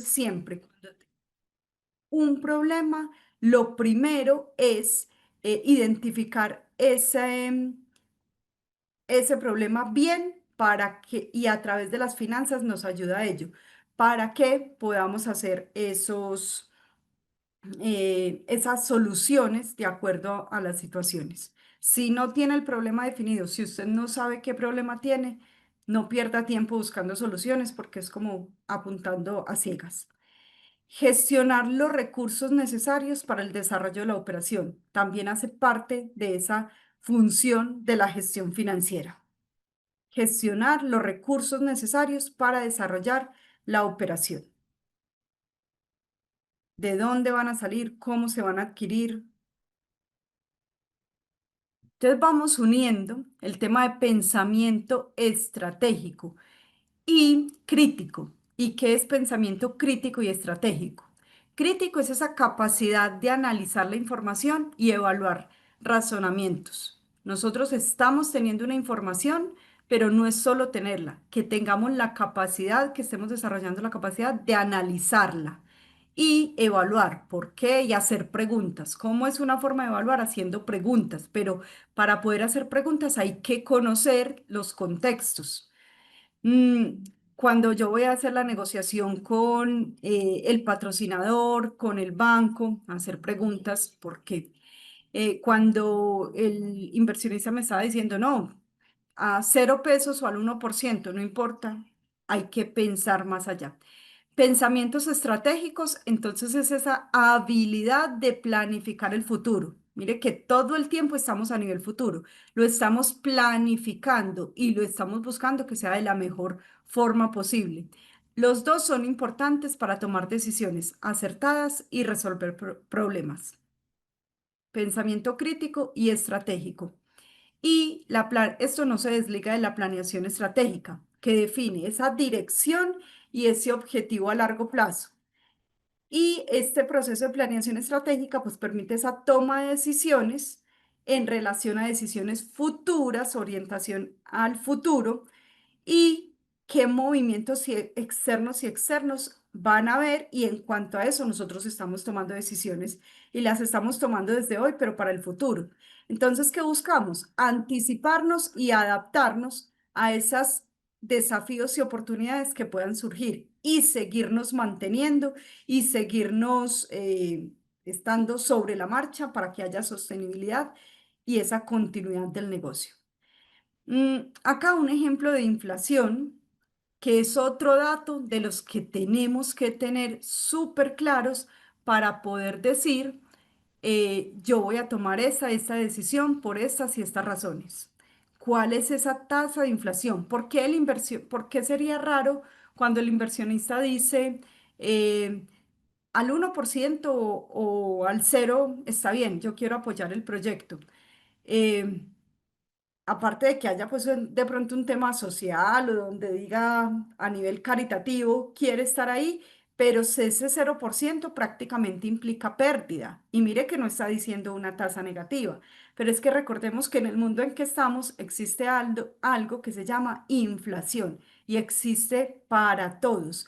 siempre, cuando un problema, lo primero es identificar ese problema bien para que, y a través de las finanzas nos ayuda a ello, para que podamos hacer esas soluciones de acuerdo a las situaciones. Si no tiene el problema definido, si usted no sabe qué problema tiene, no pierda tiempo buscando soluciones porque es como apuntando a ciegas. Gestionar los recursos necesarios para el desarrollo de la operación también hace parte de esa función de la gestión financiera. Gestionar los recursos necesarios para desarrollar la operación. ¿De dónde van a salir? ¿Cómo se van a adquirir? Entonces vamos uniendo el tema de pensamiento estratégico y crítico. ¿Y qué es pensamiento crítico y estratégico? Crítico es esa capacidad de analizar la información y evaluar razonamientos. Nosotros estamos teniendo una información, pero no es solo tenerla, que tengamos la capacidad, que estemos desarrollando la capacidad de analizarla y evaluar por qué y hacer preguntas. ¿Cómo es una forma de evaluar? Haciendo preguntas, pero para poder hacer preguntas hay que conocer los contextos. Mm, Cuando yo voy a hacer la negociación con el patrocinador, con el banco, hacer preguntas, porque cuando el inversionista me estaba diciendo, no, a 0 pesos o al 1%, no importa, hay que pensar más allá. Pensamientos estratégicos, entonces es esa habilidad de planificar el futuro. Mire que todo el tiempo estamos a nivel futuro, lo estamos planificando y lo estamos buscando que sea de la mejor forma posible. Los dos son importantes para tomar decisiones acertadas y resolver problemas. Pensamiento crítico y estratégico. Y esto no se desliga de la planeación estratégica, que define esa dirección y ese objetivo a largo plazo. Y este proceso de planeación estratégica pues permite esa toma de decisiones en relación a decisiones futuras, orientación al futuro y qué movimientos externos y externos van a haber y en cuanto a eso nosotros estamos tomando decisiones y las estamos tomando desde hoy, pero para el futuro. Entonces, ¿qué buscamos? Anticiparnos y adaptarnos a esos desafíos y oportunidades que puedan surgir y seguirnos manteniendo y seguirnos estando sobre la marcha para que haya sostenibilidad y esa continuidad del negocio. Acá un ejemplo de inflación, que es otro dato de los que tenemos que tener súper claros para poder decir, yo voy a tomar esta decisión por estas y estas razones. ¿Cuál es esa tasa de inflación? ¿Por qué sería raro cuando el inversionista dice al 1% o al 0 está bien, yo quiero apoyar el proyecto? Eh, Aparte de que haya pues de pronto un tema social o donde diga a nivel caritativo quiere estar ahí, pero ese 0% prácticamente implica pérdida. Y mire que no está diciendo una tasa negativa, pero es que recordemos que en el mundo en que estamos existe algo que se llama inflación y existe para todos.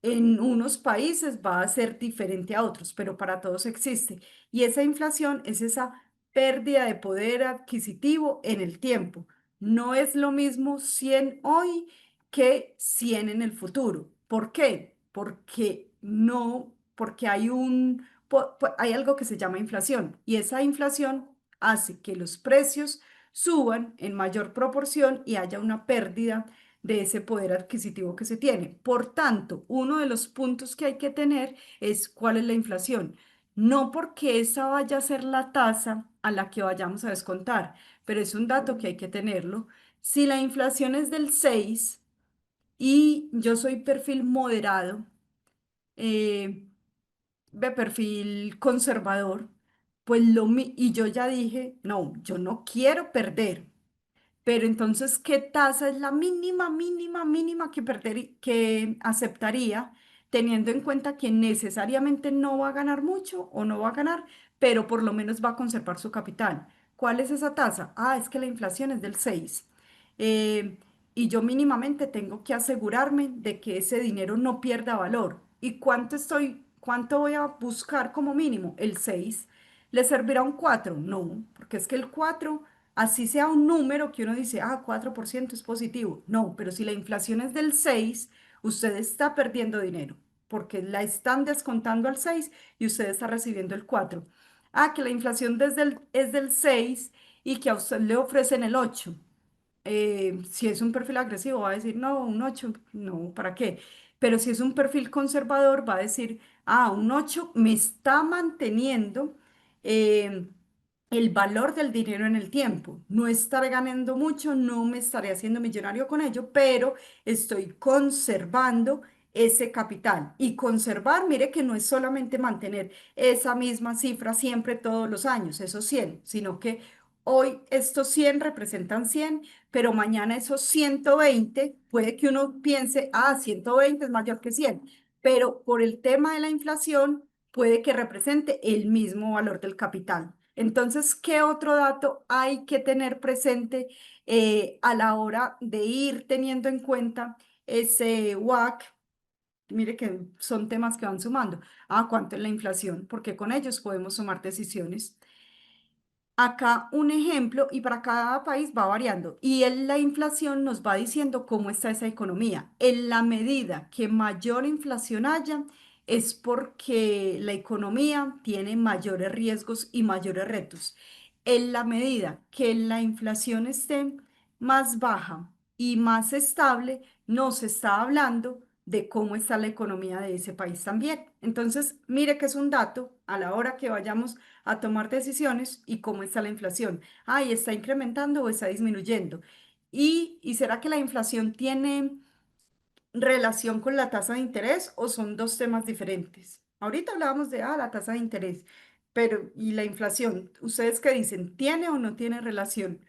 En unos países va a ser diferente a otros, pero para todos existe. Y esa inflación es esa pérdida de poder adquisitivo en el tiempo. No es lo mismo 100 hoy que 100 en el futuro. ¿Por qué? Porque no, porque hay algo que se llama inflación y esa inflación hace que los precios suban en mayor proporción y haya una pérdida de ese poder adquisitivo que se tiene. Por tanto, uno de los puntos que hay que tener es cuál es la inflación. No porque esa vaya a ser la tasa a la que vayamos a descontar, pero es un dato que hay que tenerlo. Si la inflación es del 6 y yo soy perfil moderado, eh, de perfil conservador, pues y yo ya dije, no, yo no quiero perder. Pero entonces, ¿qué tasa es la mínima, mínima, mínima que aceptaría, teniendo en cuenta que necesariamente no va a ganar mucho o no va a ganar, pero por lo menos va a conservar su capital? ¿Cuál es esa tasa? Ah, es que la inflación es del 6. Y yo mínimamente tengo que asegurarme de que ese dinero no pierda valor. ¿Y cuánto voy a buscar como mínimo? El 6. ¿Le servirá un 4? No, porque es que el 4, así sea un número que uno dice, 4% es positivo. No, pero si la inflación es del 6, usted está perdiendo dinero, porque la están descontando al 6 y usted está recibiendo el 4. Que la inflación es del 6 y que a usted le ofrecen el 8. Si es un perfil agresivo, va a decir, no, un 8 no, ¿para qué? Pero si es un perfil conservador, va a decir, un 8 me está manteniendo eh, el valor del dinero en el tiempo. No estaré ganando mucho, no me estaré haciendo millonario con ello, pero estoy conservando ese capital. Y conservar, mire que no es solamente mantener esa misma cifra siempre todos los años, esos 100, sino que hoy estos 100 representan 100, pero mañana esos 120 puede que uno piense, 120 es mayor que 100, pero por el tema de la inflación puede que represente el mismo valor del capital. Entonces, ¿qué otro dato hay que tener presente a la hora de ir teniendo en cuenta ese WACC? Mire que son temas que van sumando. ¿Cuánto es la inflación? Porque con ellos podemos tomar decisiones. Acá un ejemplo, y para cada país va variando, y la inflación nos va diciendo cómo está esa economía. En la medida que mayor inflación haya, es porque la economía tiene mayores riesgos y mayores retos. En la medida que la inflación esté más baja y más estable, nos está hablando de cómo está la economía de ese país también. Entonces, mire que es un dato a la hora que vayamos a tomar decisiones y cómo está la inflación. ¿Está incrementando o está disminuyendo? ¿Y será que la inflación tiene relación con la tasa de interés o son dos temas diferentes? Ahorita hablábamos de la tasa de interés, pero ¿y la inflación? ¿Ustedes qué dicen? ¿Tiene o no tiene relación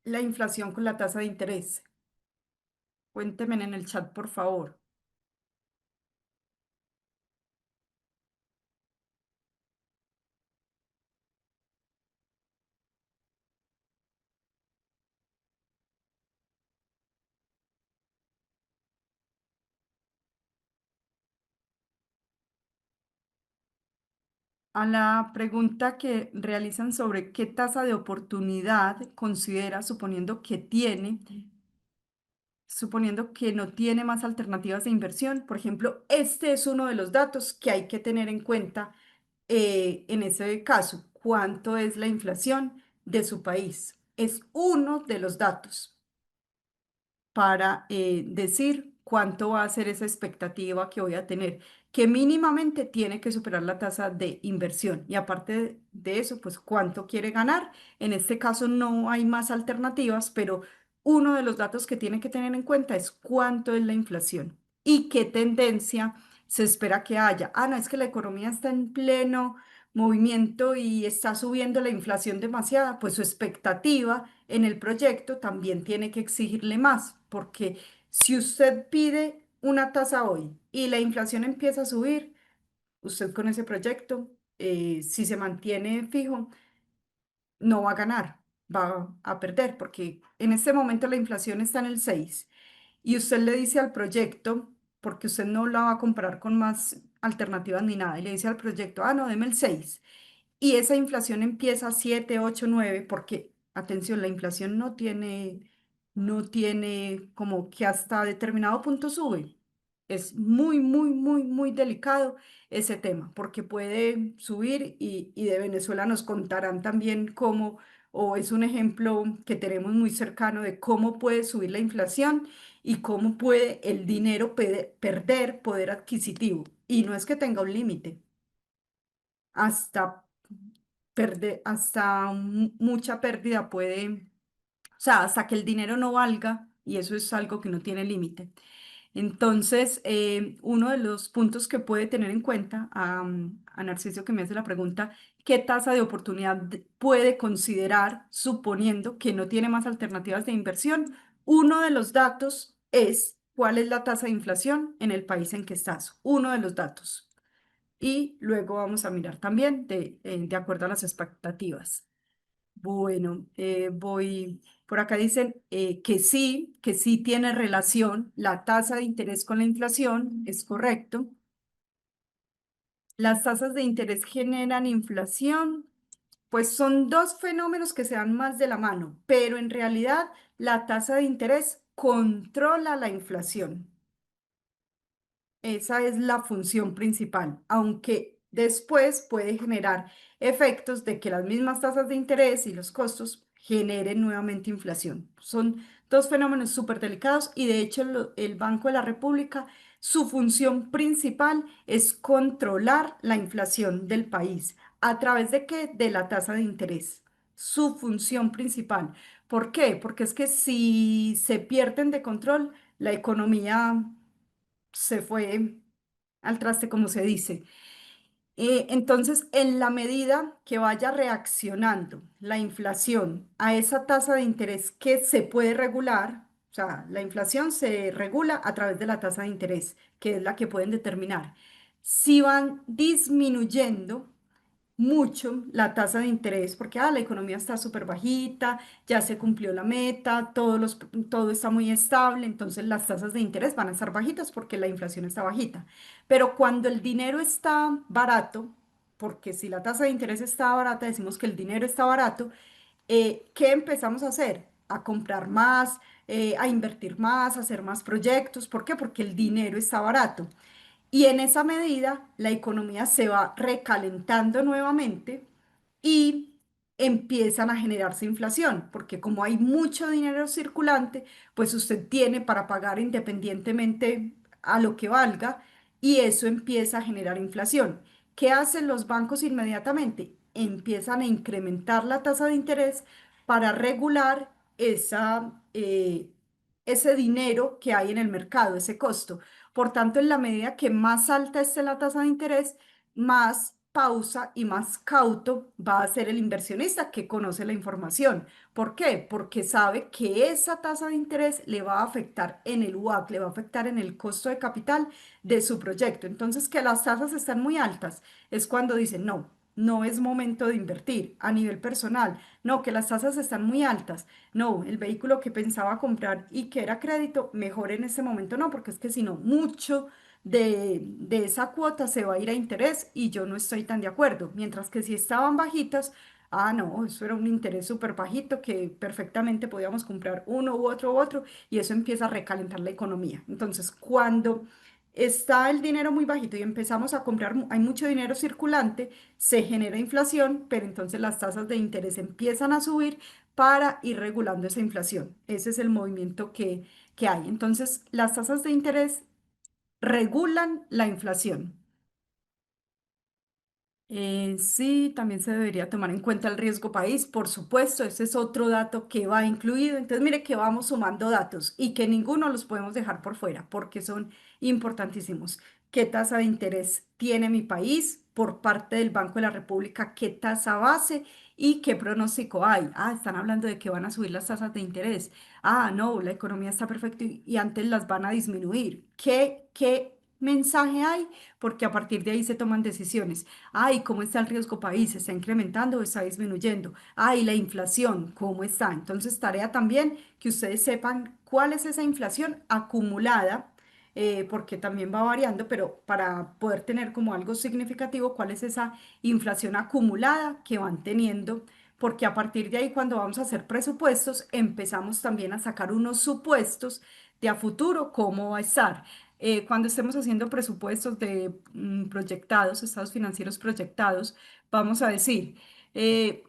la inflación con la tasa de interés? Cuéntenme en el chat, por favor. A la pregunta que realizan sobre qué tasa de oportunidad considera, suponiendo que no tiene más alternativas de inversión. Por ejemplo, este es uno de los datos que hay que tener en cuenta en ese caso. ¿Cuánto es la inflación de su país? Es uno de los datos para decir cuánto va a ser esa expectativa que voy a tener, que mínimamente tiene que superar la tasa de inversión. Y aparte de eso, pues cuánto quiere ganar. En este caso no hay más alternativas, pero uno de los datos que tiene que tener en cuenta es cuánto es la inflación y qué tendencia se espera que haya. No, es que la economía está en pleno movimiento y está subiendo la inflación demasiada, pues su expectativa en el proyecto también tiene que exigirle más, porque si usted pide una tasa hoy y la inflación empieza a subir, usted con ese proyecto, si se mantiene fijo, no va a ganar, va a perder, porque en este momento la inflación está en el 6 y usted le dice al proyecto, porque usted no la va a comprar con más alternativas ni nada, y le dice al proyecto, no, deme el 6 y esa inflación empieza a 7, 8, 9 porque, atención, la inflación no tiene como que hasta determinado punto sube. Es muy, muy, muy, muy delicado ese tema, porque puede subir y de Venezuela nos contarán también cómo, o es un ejemplo que tenemos muy cercano de cómo puede subir la inflación y cómo puede el dinero perder poder adquisitivo. Y no es que tenga un límite, hasta mucha pérdida puede, o sea, hasta que el dinero no valga, y eso es algo que no tiene límite. Entonces, uno de los puntos que puede tener en cuenta a Narciso que me hace la pregunta, ¿qué tasa de oportunidad puede considerar suponiendo que no tiene más alternativas de inversión? Uno de los datos es cuál es la tasa de inflación en el país en que estás. Uno de los datos y luego vamos a mirar también de acuerdo a las expectativas. Bueno, por acá dicen que sí tiene relación la tasa de interés con la inflación, es correcto. Las tasas de interés generan inflación. Pues son dos fenómenos que se dan más de la mano, pero en realidad la tasa de interés controla la inflación. Esa es la función principal, aunque después puede generar efectos de que las mismas tasas de interés y los costos generen nuevamente inflación. Son dos fenómenos súper delicados y de hecho el Banco de la República, su función principal es controlar la inflación del país. ¿A través de qué? De la tasa de interés. Su función principal. ¿Por qué? Porque es que si se pierden de control, la economía se fue al traste, como se dice. Entonces, en la medida que vaya reaccionando la inflación a esa tasa de interés que se puede regular, o sea, la inflación se regula a través de la tasa de interés, que es la que pueden determinar. Si van disminuyendo mucho la tasa de interés, porque la economía está súper bajita, ya se cumplió la meta, todo está muy estable, entonces las tasas de interés van a estar bajitas porque la inflación está bajita. Pero cuando el dinero está barato, porque si la tasa de interés está barata, decimos que el dinero está barato, ¿qué empezamos a hacer? A comprar más, a invertir más, a hacer más proyectos. ¿Por qué? Porque el dinero está barato. Y en esa medida, la economía se va recalentando nuevamente y empiezan a generarse inflación, porque como hay mucho dinero circulante, pues usted tiene para pagar independientemente a lo que valga y eso empieza a generar inflación. ¿Qué hacen los bancos inmediatamente? Empiezan a incrementar la tasa de interés para regular ese dinero que hay en el mercado, ese costo. Por tanto, en la medida que más alta esté la tasa de interés, más pausa y más cauto va a ser el inversionista que conoce la información. ¿Por qué? Porque sabe que esa tasa de interés le va a afectar en el WACC, le va a afectar en el costo de capital de su proyecto. Entonces, que las tasas están muy altas es cuando dicen, no, no es momento de invertir a nivel personal. No, que las tasas están muy altas. No, el vehículo que pensaba comprar y que era crédito, mejor en este momento no, porque es que si no, mucho de esa cuota se va a ir a interés y yo no estoy tan de acuerdo. Mientras que si estaban bajitas, no, eso era un interés súper bajito que perfectamente podíamos comprar uno u otro y eso empieza a recalentar la economía. Entonces, cuando está el dinero muy bajito y empezamos a comprar, hay mucho dinero circulante, se genera inflación, pero entonces las tasas de interés empiezan a subir para ir regulando esa inflación. Ese es el movimiento que hay. Entonces, las tasas de interés regulan la inflación. Sí, también se debería tomar en cuenta el riesgo país, por supuesto, ese es otro dato que va incluido. Entonces, mire que vamos sumando datos y que ninguno los podemos dejar por fuera porque son importantísimos. ¿Qué tasa de interés tiene mi país por parte del Banco de la República? ¿Qué tasa base y qué pronóstico hay? Están hablando de que van a subir las tasas de interés. No, la economía está perfecta y antes las van a disminuir. ¿Qué mensaje hay? Porque a partir de ahí se toman decisiones. ¿Cómo está el riesgo país? ¿Está incrementando o está disminuyendo? La inflación, ¿cómo está? Entonces, tarea también que ustedes sepan cuál es esa inflación acumulada, porque también va variando, pero para poder tener como algo significativo, cuál es esa inflación acumulada que van teniendo. Porque a partir de ahí, cuando vamos a hacer presupuestos, empezamos también a sacar unos supuestos de a futuro, cómo va a estar. Cuando estemos haciendo presupuestos de proyectados, estados financieros proyectados, vamos a decir,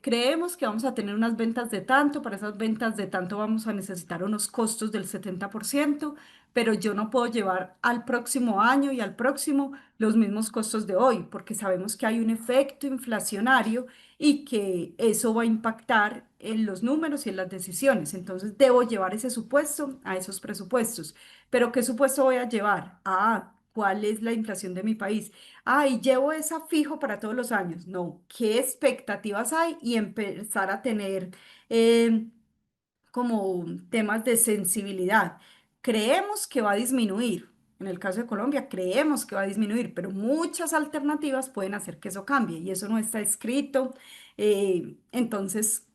creemos que vamos a tener unas ventas de tanto, para esas ventas de tanto vamos a necesitar unos costos del 70%, pero yo no puedo llevar al próximo año y al próximo los mismos costos de hoy, porque sabemos que hay un efecto inflacionario y que eso va a impactar en los números y en las decisiones. Entonces, debo llevar ese supuesto a esos presupuestos. Pero ¿qué supuesto voy a llevar? ¿Cuál es la inflación de mi país? Y llevo esa fijo para todos los años. No, ¿qué expectativas hay? Y empezar a tener eh, como temas de sensibilidad. Creemos que va a disminuir. En el caso de Colombia, creemos que va a disminuir, pero muchas alternativas pueden hacer que eso cambie y eso no está escrito. Entonces,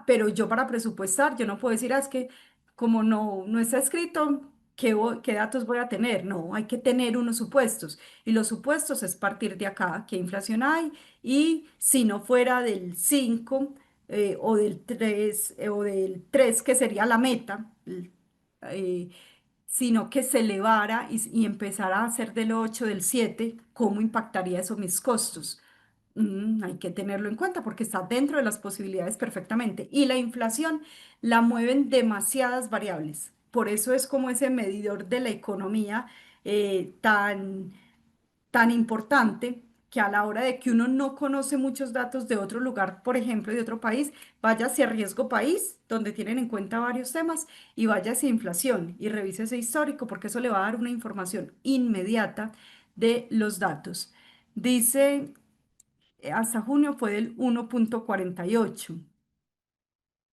pero yo para presupuestar, yo no puedo decir, es que como no está escrito, ¿qué datos voy a tener? No, hay que tener unos supuestos. Y los supuestos es partir de acá, qué inflación hay, y si no fuera del 5 o del 3 o del 3 que sería la meta, eh, sino que se elevara y empezara a ser del 8 del 7, ¿cómo impactaría eso mis costos? Hay que tenerlo en cuenta porque está dentro de las posibilidades perfectamente. Y la inflación la mueven demasiadas variables. Por eso es como ese medidor de la economía tan importante que a la hora de que uno no conoce muchos datos de otro lugar, por ejemplo, de otro país, vaya hacia riesgo país, donde tienen en cuenta varios temas, y vaya hacia inflación y revise ese histórico porque eso le va a dar una información inmediata de los datos. Dice hasta junio fue del 1,48.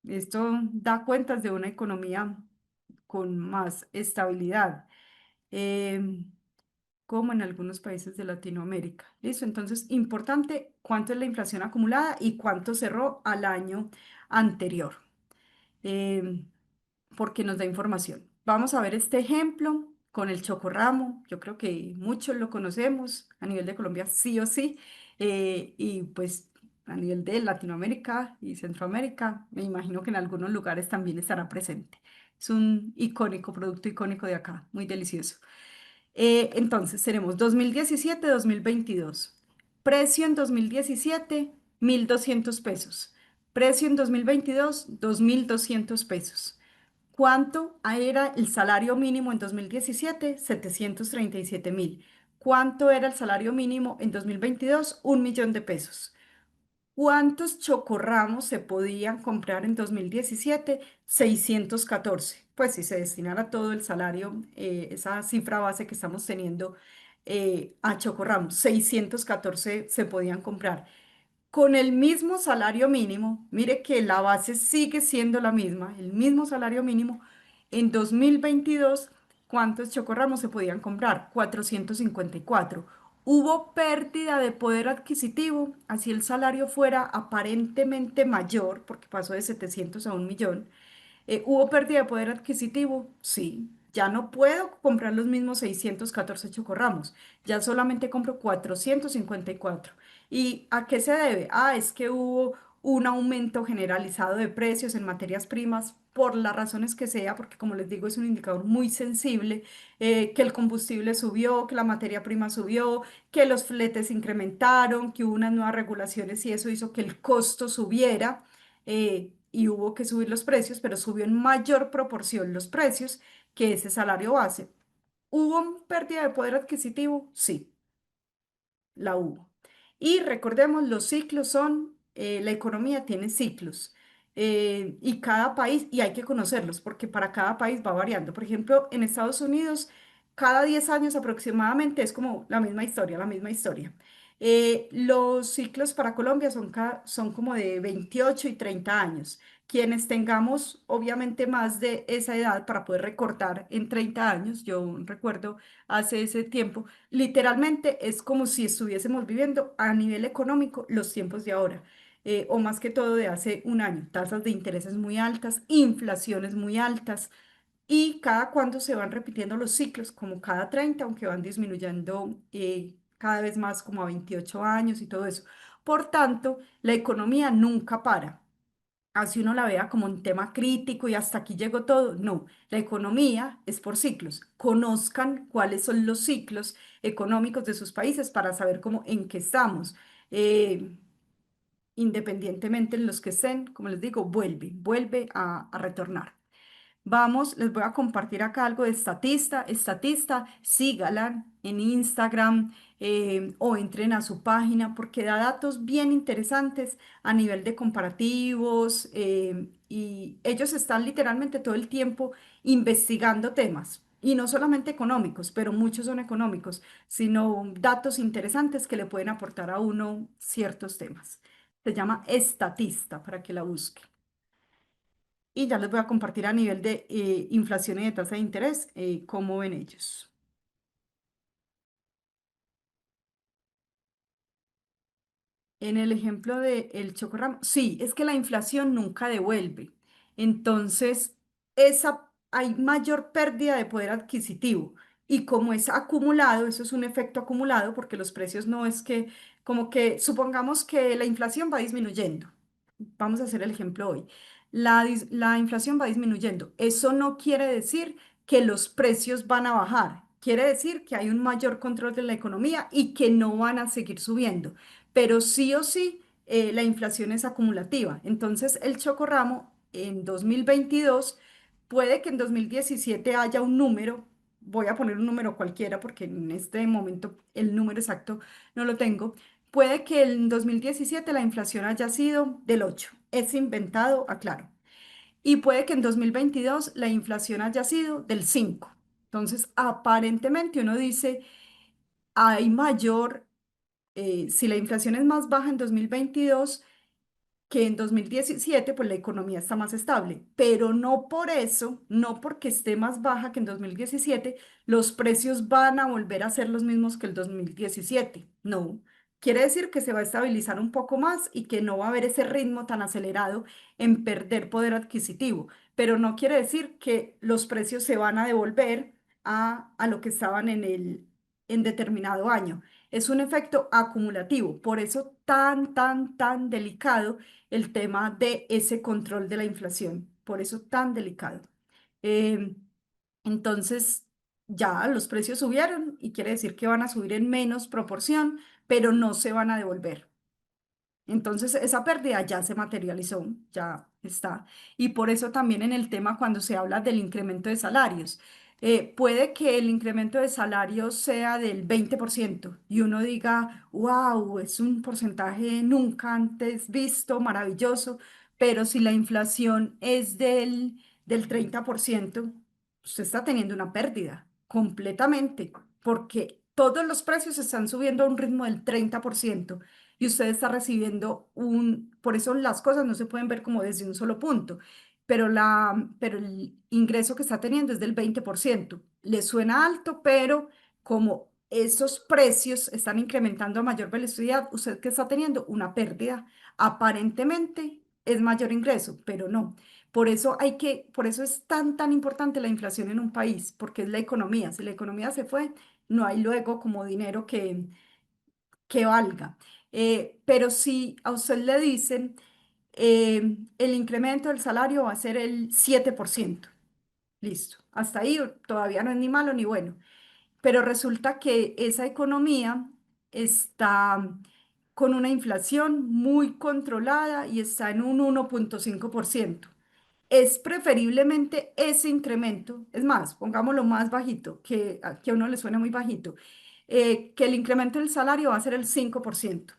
Esto da cuentas de una economía con más estabilidad, em, como en algunos países de Latinoamérica. ¿Listo? Entonces, importante cuánto es la inflación acumulada y cuánto cerró al año anterior. Em, Porque nos da información. Vamos a ver este ejemplo con el chocorramo. Yo creo que muchos lo conocemos a nivel de Colombia, sí o sí, y pues a nivel de Latinoamérica y Centroamérica, me imagino que en algunos lugares también estará presente. Es un icónico, producto icónico de acá, muy delicioso. Entonces, tenemos 2017-2022. Precio en 2017, 1.200 pesos. Precio en 2022, 2.200 pesos. ¿Cuánto era el salario mínimo en 2017? 737.000. ¿Cuánto era el salario mínimo en 2022? 1.000.000 de pesos. ¿Cuántos chocorramos se podían comprar en 2017? 614. Pues si se destinara todo el salario, esa cifra base que estamos teniendo a chocorramos, 614 se podían comprar. Con el mismo salario mínimo, mire que la base sigue siendo la misma, el mismo salario mínimo. En 2022, ¿cuántos chocorramos se podían comprar? 454. Hubo pérdida de poder adquisitivo, así el salario fuera aparentemente mayor, porque pasó de 700 a 1.000.000. ¿Hubo pérdida de poder adquisitivo? Sí. Ya no puedo comprar los mismos 614 chocorramos, ya solamente compro 454. ¿Y a qué se debe? Ah, es que hubo un aumento generalizado de precios en materias primas por las razones que sea, porque como les digo es un indicador muy sensible, que el combustible subió, que la materia prima subió, que los fletes incrementaron, que hubo unas nuevas regulaciones y eso hizo que el costo subiera, y hubo que subir los precios, pero subió en mayor proporción los precios que ese salario base. ¿Hubo pérdida de poder adquisitivo? Sí, la hubo. Y recordemos, los ciclos son, la economía tiene ciclos, y cada país, y hay que conocerlos porque para cada país va variando. Por ejemplo, en Estados Unidos, cada 10 años aproximadamente es como la misma historia, la misma historia. Los ciclos para Colombia son como de 28 y 30 años. Quienes tengamos obviamente más de esa edad para poder recortar en 30 años, yo recuerdo hace ese tiempo. Literalmente es como si estuviésemos viviendo a nivel económico los tiempos de ahora, o más que todo de hace un año. Tasas de intereses muy altas, inflaciones muy altas, y cada cuando se van repitiendo los ciclos, como cada 30, aunque van disminuyendo cada vez más como a 28 años y todo eso. Por tanto, la economía nunca para. Así uno la vea como un tema crítico y hasta aquí llegó todo. No, la economía es por ciclos. Conozcan cuáles son los ciclos económicos de sus países para saber cómo en qué estamos. Eh, Independientemente en los que estén, como les digo, vuelve a retornar. Vamos, les voy a compartir acá algo de Estatista. Estatista, sígala en Instagram, o entren a su página porque da datos bien interesantes a nivel de comparativos, y ellos están literalmente todo el tiempo investigando temas. Y no solamente económicos, pero muchos son económicos, sino datos interesantes que le pueden aportar a uno ciertos temas. Se llama Estatista para que la busquen. Y ya les voy a compartir a nivel de inflación y de tasa de interés, cómo ven ellos. En el ejemplo del chocorramo, sí, es que la inflación nunca devuelve. Entonces, esa hay mayor pérdida de poder adquisitivo. Y como es acumulado, eso es un efecto acumulado, porque los precios no es que, como que supongamos que la inflación va disminuyendo. Vamos a hacer el ejemplo hoy. La inflación va disminuyendo. Eso no quiere decir que los precios van a bajar. Quiere decir que hay un mayor control de la economía y que no van a seguir subiendo. Pero sí o sí, la inflación es acumulativa. Entonces, el chocorramo en 2022, puede que en 2017 haya un número, voy a poner un número cualquiera porque en este momento el número exacto no lo tengo. Puede que en 2017 la inflación haya sido del 8. Es inventado, aclaro. Y puede que en 2022 la inflación haya sido del 5. Entonces, aparentemente uno dice, hay mayor, si la inflación es más baja en 2022 que en 2017, pues la economía está más estable, pero no por eso, no porque esté más baja que en 2017, los precios van a volver a ser los mismos que el 2017. No, quiere decir que se va a estabilizar un poco más y que no va a haber ese ritmo tan acelerado en perder poder adquisitivo, pero no quiere decir que los precios se van a devolver a lo que estaban en determinado año. Es un efecto acumulativo, por eso tan delicado el tema de ese control de la inflación, por eso tan delicado. Eh, entonces, ya los precios subieron y quiere decir que van a subir en menos proporción, pero no se van a devolver. Entonces, esa pérdida ya se materializó, ya está. Y por eso también en el tema cuando se habla del incremento de salarios, puede que el incremento de salarios sea del 20% y uno diga, wow, es un porcentaje nunca antes visto, maravilloso, pero si la inflación es del 30%, usted está teniendo una pérdida completamente, porque todos los precios están subiendo a un ritmo del 30% y usted está recibiendo por eso las cosas no se pueden ver como desde un solo punto, pero el ingreso que está teniendo es del 20%. Le suena alto, pero como esos precios están incrementando a mayor velocidad, usted que está teniendo una pérdida, aparentemente es mayor ingreso, pero no. Por eso es tan importante la inflación en un país, porque es la economía. Si la economía se fue, no hay luego como dinero que valga. Pero si a usted le dicen el incremento del salario va a ser el 7%, listo. Hasta ahí todavía no es ni malo ni bueno. Pero resulta que esa economía está con una inflación muy controlada y está en un 1,5%. Es preferiblemente ese incremento, es más, pongámoslo más bajito, que a uno le suena muy bajito, que el incremento del salario va a ser el 5%,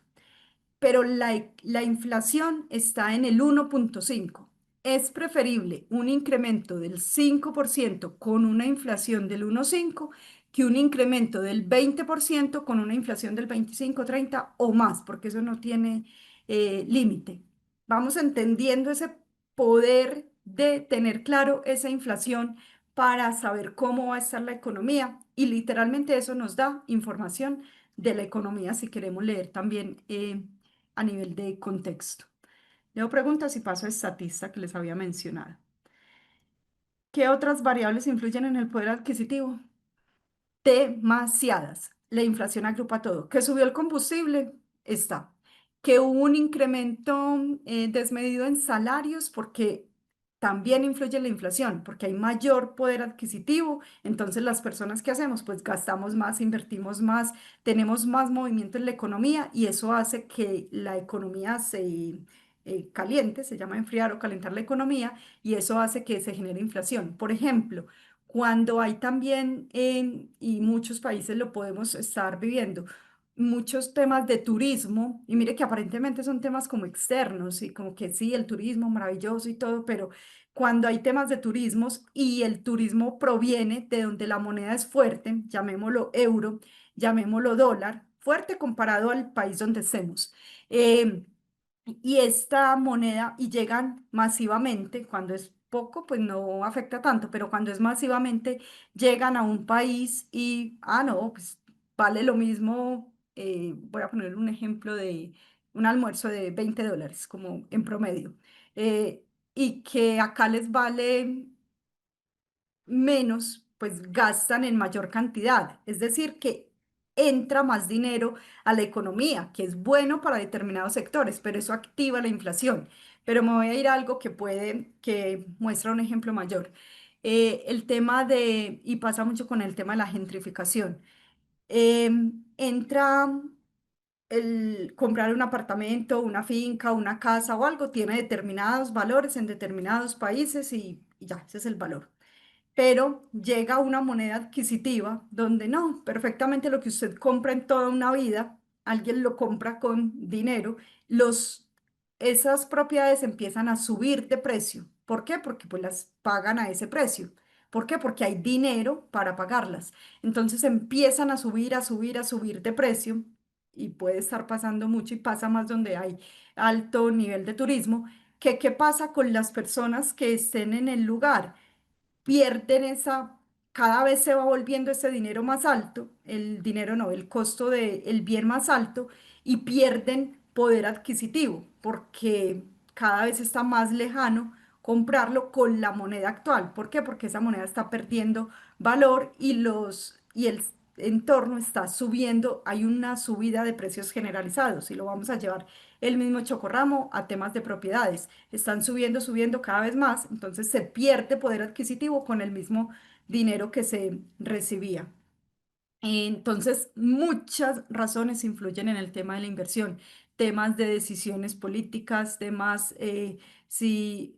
pero la inflación está en el 1,5. Es preferible un incremento del 5% con una inflación del 1,5 que un incremento del 20% con una inflación del 25, 30 o más, porque eso no tiene límite. Vamos entendiendo ese poder de tener claro esa inflación para saber cómo va a estar la economía y literalmente eso nos da información de la economía si queremos leer también a nivel de contexto. Leo preguntas y paso a estatista que les había mencionado. ¿Qué otras variables influyen en el poder adquisitivo? Demasiadas. La inflación agrupa todo. Que subió el combustible, está. Que hubo un incremento desmedido en salarios porque también influye la inflación, porque hay mayor poder adquisitivo. Entonces las personas que hacemos, pues gastamos más, invertimos más, tenemos más movimiento en la economía y eso hace que la economía se caliente, se llama enfriar o calentar la economía y eso hace que se genere inflación. Por ejemplo, cuando hay también, y muchos países lo podemos estar viviendo, muchos temas de turismo, y mire que aparentemente son temas como externos, y como que sí, el turismo maravilloso y todo, pero cuando hay temas de turismos y el turismo proviene de donde la moneda es fuerte, llamémoslo euro, llamémoslo dólar, fuerte comparado al país donde estemos. eh, y esta moneda, y llegan masivamente, cuando es poco, pues no afecta tanto, pero cuando es masivamente, llegan a un país y, no, pues vale lo mismo, voy a poner un ejemplo de un almuerzo de $20, como en promedio, y que acá les vale menos, pues gastan en mayor cantidad. Es decir, que entra más dinero a la economía, que es bueno para determinados sectores, pero eso activa la inflación. Pero me voy a ir a algo que puede, que muestra un ejemplo mayor. El tema de, y pasa mucho con el tema de la gentrificación. Entra el comprar un apartamento, una finca, una casa o algo, tiene determinados valores en determinados países y ya, ese es el valor. Pero llega una moneda adquisitiva donde no, perfectamente lo que usted compra en toda una vida, alguien lo compra con dinero, los, esas propiedades empiezan a subir de precio. ¿Por qué? Porque pues las pagan a ese precio. ¿Por qué? Porque hay dinero para pagarlas. Entonces empiezan a subir, a subir, a subir de precio y puede estar pasando mucho y pasa más donde hay alto nivel de turismo. ¿Qué pasa con las personas que estén en el lugar? Pierden esa, cada vez se va volviendo ese dinero más alto, el dinero no, el costo del bien más alto y pierden poder adquisitivo porque cada vez está más lejano comprarlo con la moneda actual. ¿Por qué? Porque esa moneda está perdiendo valor y el entorno está subiendo, hay una subida de precios generalizados y lo vamos a llevar el mismo chocorramo a temas de propiedades. Están subiendo, subiendo cada vez más, entonces se pierde poder adquisitivo con el mismo dinero que se recibía. Entonces, muchas razones influyen en el tema de la inversión, temas de decisiones políticas, temas si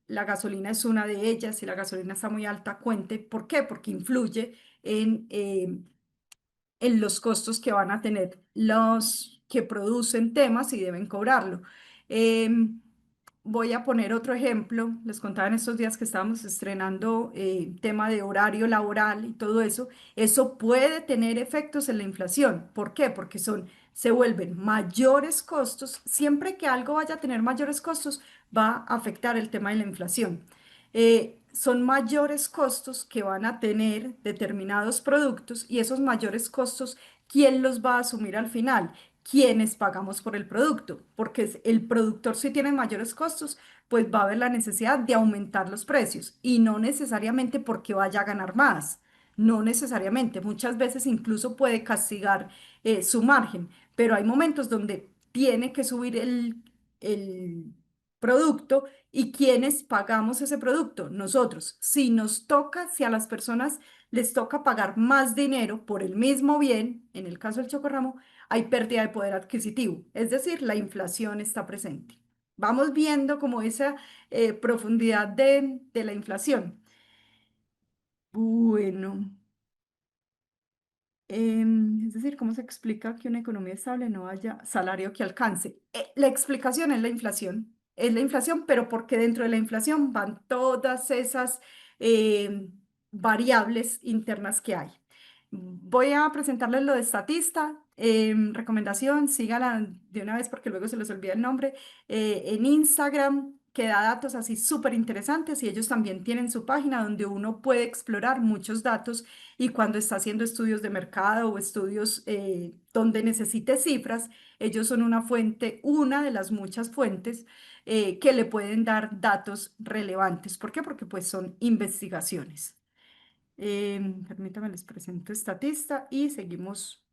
la gasolina es una de ellas, si la gasolina está muy alta, cuente. ¿Por qué? Porque influye en los costos que van a tener los que producen temas y deben cobrarlo. Em, Voy a poner otro ejemplo. Les contaba en estos días que estábamos estrenando tema de horario laboral y todo eso. Eso puede tener efectos en la inflación. ¿Por qué? Porque se vuelven mayores costos. Siempre que algo vaya a tener mayores costos, va a afectar el tema de la inflación. Son mayores costos que van a tener determinados productos y esos mayores costos, ¿quién los va a asumir al final? Quienes pagamos por el producto, porque el productor si tiene mayores costos, pues va a haber la necesidad de aumentar los precios y no necesariamente porque vaya a ganar más, no necesariamente, muchas veces incluso puede castigar su margen, pero hay momentos donde tiene que subir el producto y quienes pagamos ese producto, nosotros. Si nos toca, si a las personas les toca pagar más dinero por el mismo bien, en el caso del chocorramo, hay pérdida de poder adquisitivo, es decir, la inflación está presente. Vamos viendo como esa profundidad de la inflación. Bueno, es decir, ¿cómo se explica que una economía estable no haya salario que alcance? La explicación es la inflación, pero porque dentro de la inflación van todas esas em, variables internas que hay. Voy a presentarles lo de Statista. Recomendación, sígala de una vez porque luego se les olvida el nombre. En Instagram, que da datos así súper interesantes y ellos también tienen su página donde uno puede explorar muchos datos y cuando está haciendo estudios de mercado o estudios donde necesite cifras, ellos son una fuente, una de las muchas fuentes que le pueden dar datos relevantes. ¿Por qué? Porque pues son investigaciones. Permítame, les presento Statista y seguimos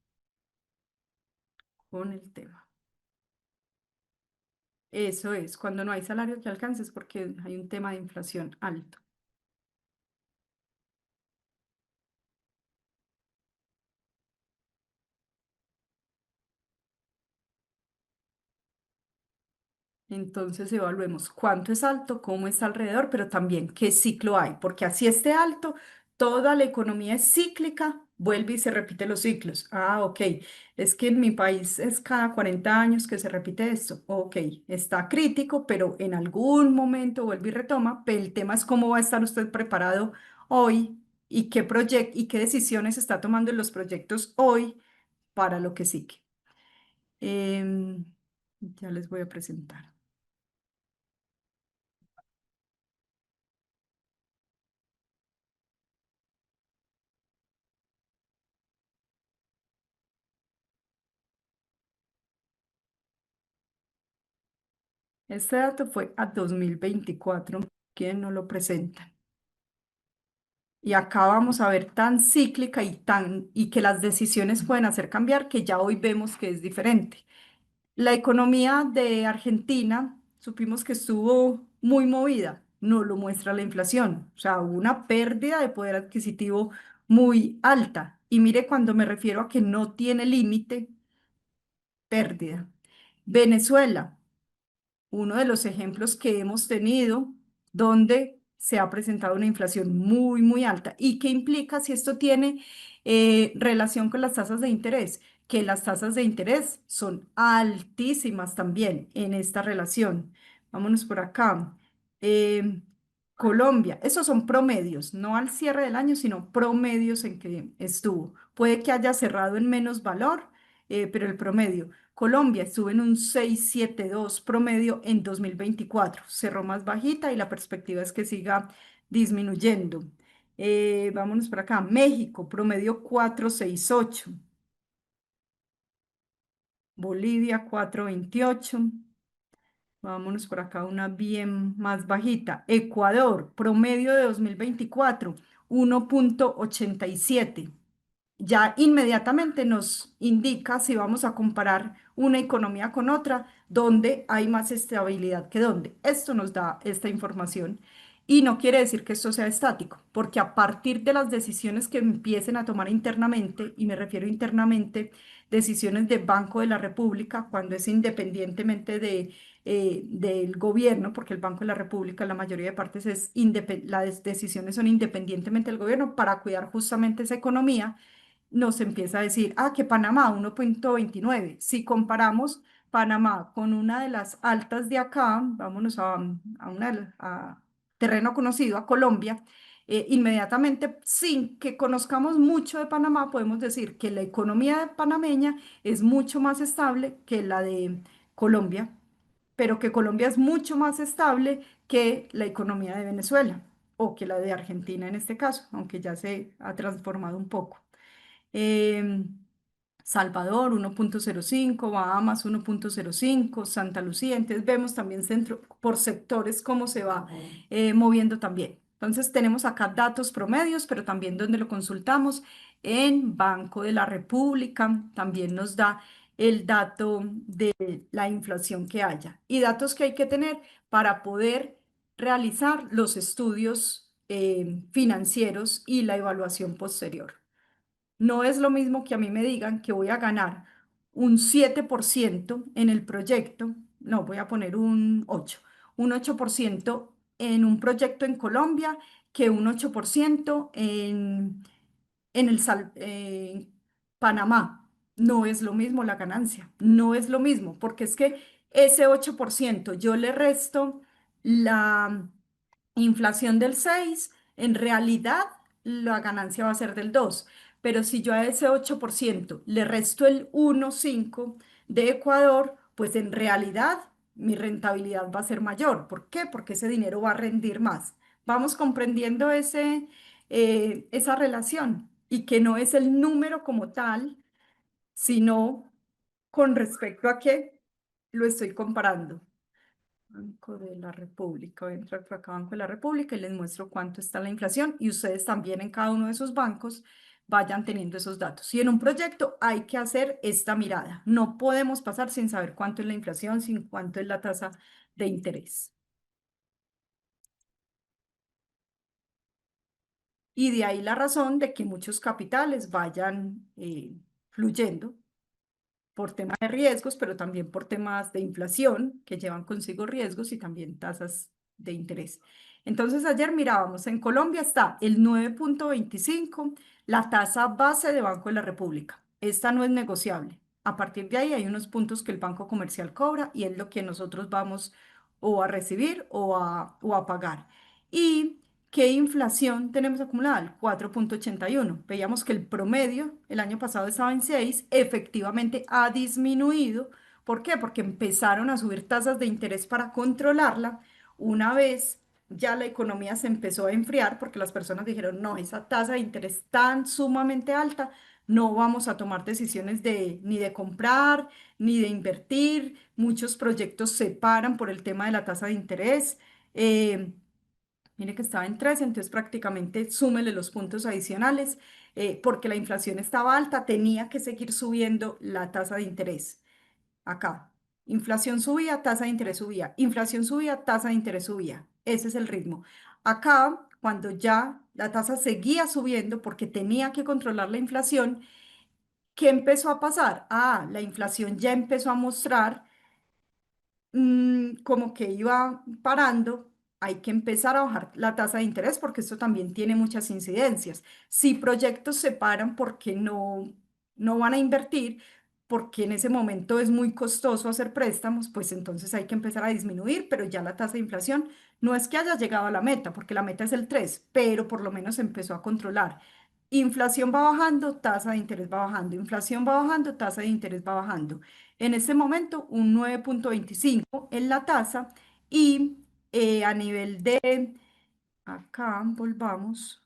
con el tema. Eso es, cuando no hay salario que alcance es porque hay un tema de inflación alto. Entonces evaluemos cuánto es alto, cómo está alrededor, pero también qué ciclo hay, porque así esté alto, toda la economía es cíclica, vuelve y se repite los ciclos. Ah, ok, es que en mi país es cada 40 años que se repite esto. Ok, está crítico, pero en algún momento vuelve y retoma, pero el tema es cómo va a estar usted preparado hoy y qué y qué decisiones está tomando en los proyectos hoy para lo que sigue. Em, ya les voy a presentar. Este dato fue a 2024. ¿Quién no lo presenta? Y acá vamos a ver tan cíclica y que las decisiones pueden hacer cambiar que ya hoy vemos que es diferente. La economía de Argentina, supimos que estuvo muy movida, no lo muestra la inflación, o sea, hubo una pérdida de poder adquisitivo muy alta. Y mire, cuando me refiero a que no tiene límite, pérdida. Venezuela, uno de los ejemplos que hemos tenido donde se ha presentado una inflación muy, muy alta. ¿Y qué implica si esto tiene relación con las tasas de interés? Que las tasas de interés son altísimas también en esta relación. Vámonos por acá. Eh, Colombia, esos son promedios, no al cierre del año, sino promedios en que estuvo. Puede que haya cerrado en menos valor, pero el promedio. Colombia estuvo en un 6,72 promedio en 2024, cerró más bajita y la perspectiva es que siga disminuyendo. Vámonos para acá. México, promedio 4,68. Bolivia, 4,28. Vámonos por acá, una bien más bajita. Ecuador, promedio de 2024, 1,87. Ya inmediatamente nos indica si vamos a comparar una economía con otra, dónde hay más estabilidad que dónde. Esto nos da esta información y no quiere decir que esto sea estático, porque a partir de las decisiones que empiecen a tomar internamente, y me refiero internamente, decisiones de Banco de la República, cuando es independientemente del gobierno, porque el Banco de la República, la mayoría de partes, las decisiones son independientemente del gobierno para cuidar justamente esa economía, nos empieza a decir, que Panamá 1,29. Si comparamos Panamá con una de las altas de acá, vámonos a terreno conocido, a Colombia, inmediatamente, sin que conozcamos mucho de Panamá, podemos decir que la economía panameña es mucho más estable que la de Colombia, pero que Colombia es mucho más estable que la economía de Venezuela o que la de Argentina en este caso, aunque ya se ha transformado un poco. em, Salvador 1,05, Bahamas 1,05, Santa Lucía. Entonces vemos también por sectores cómo se va moviendo también. Entonces tenemos acá datos promedios, pero también donde lo consultamos en Banco de la República, también nos da el dato de la inflación que haya y datos que hay que tener para poder realizar los estudios financieros y la evaluación posterior. No es lo mismo que a mí me digan que voy a ganar un 7% en el proyecto, no, voy a poner un 8% en un proyecto en Colombia que un 8% en Panamá. No es lo mismo la ganancia, no es lo mismo, porque es que ese 8% yo le resto la inflación del 6, en realidad la ganancia va a ser del 2. Pero si yo a ese 8% le resto el 1,5 de Ecuador, pues en realidad mi rentabilidad va a ser mayor. ¿Por qué? Porque ese dinero va a rendir más. Vamos comprendiendo esa relación y que no es el número como tal, sino con respecto a qué lo estoy comparando. Banco de la República. Voy a entrar por acá, Banco de la República, y les muestro cuánto está la inflación y ustedes también en cada uno de esos bancos vayan teniendo esos datos. Y en un proyecto hay que hacer esta mirada. No podemos pasar sin saber cuánto es la inflación, sin cuánto es la tasa de interés. Y de ahí la razón de que muchos capitales vayan fluyendo por temas de riesgos, pero también por temas de inflación que llevan consigo riesgos y también tasas de interés. Entonces, ayer mirábamos, en Colombia está el 9,25, la tasa base de Banco de la República. Esta no es negociable. A partir de ahí hay unos puntos que el Banco Comercial cobra y es lo que nosotros vamos o a recibir o a pagar. Y ¿qué inflación tenemos acumulada? El 4,81. Veíamos que el promedio el año pasado estaba en 6, efectivamente ha disminuido. ¿Por qué? Porque empezaron a subir tasas de interés para controlarla. Una vez ya la economía se empezó a enfriar porque las personas dijeron, no, esa tasa de interés tan sumamente alta, no vamos a tomar decisiones ni de comprar, ni de invertir. Muchos proyectos se paran por el tema de la tasa de interés. Mire que estaba en 13, entonces prácticamente súmele los puntos adicionales, porque la inflación estaba alta, tenía que seguir subiendo la tasa de interés. Acá, inflación subía, tasa de interés subía, inflación subía, tasa de interés subía. Ese es el ritmo. Acá, cuando ya la tasa seguía subiendo porque tenía que controlar la inflación, ¿qué empezó a pasar? Ah, la inflación ya empezó a mostrar como que iba parando, hay que empezar a bajar la tasa de interés porque esto también tiene muchas incidencias. Si proyectos se paran porque no van a invertir, porque en ese momento es muy costoso hacer préstamos, pues entonces hay que empezar a disminuir, pero ya la tasa de inflación no es que haya llegado a la meta, porque la meta es el 3, pero por lo menos se empezó a controlar. Inflación va bajando, tasa de interés va bajando, inflación va bajando, tasa de interés va bajando. En este momento, un 9,25 en la tasa y a nivel de, acá volvamos,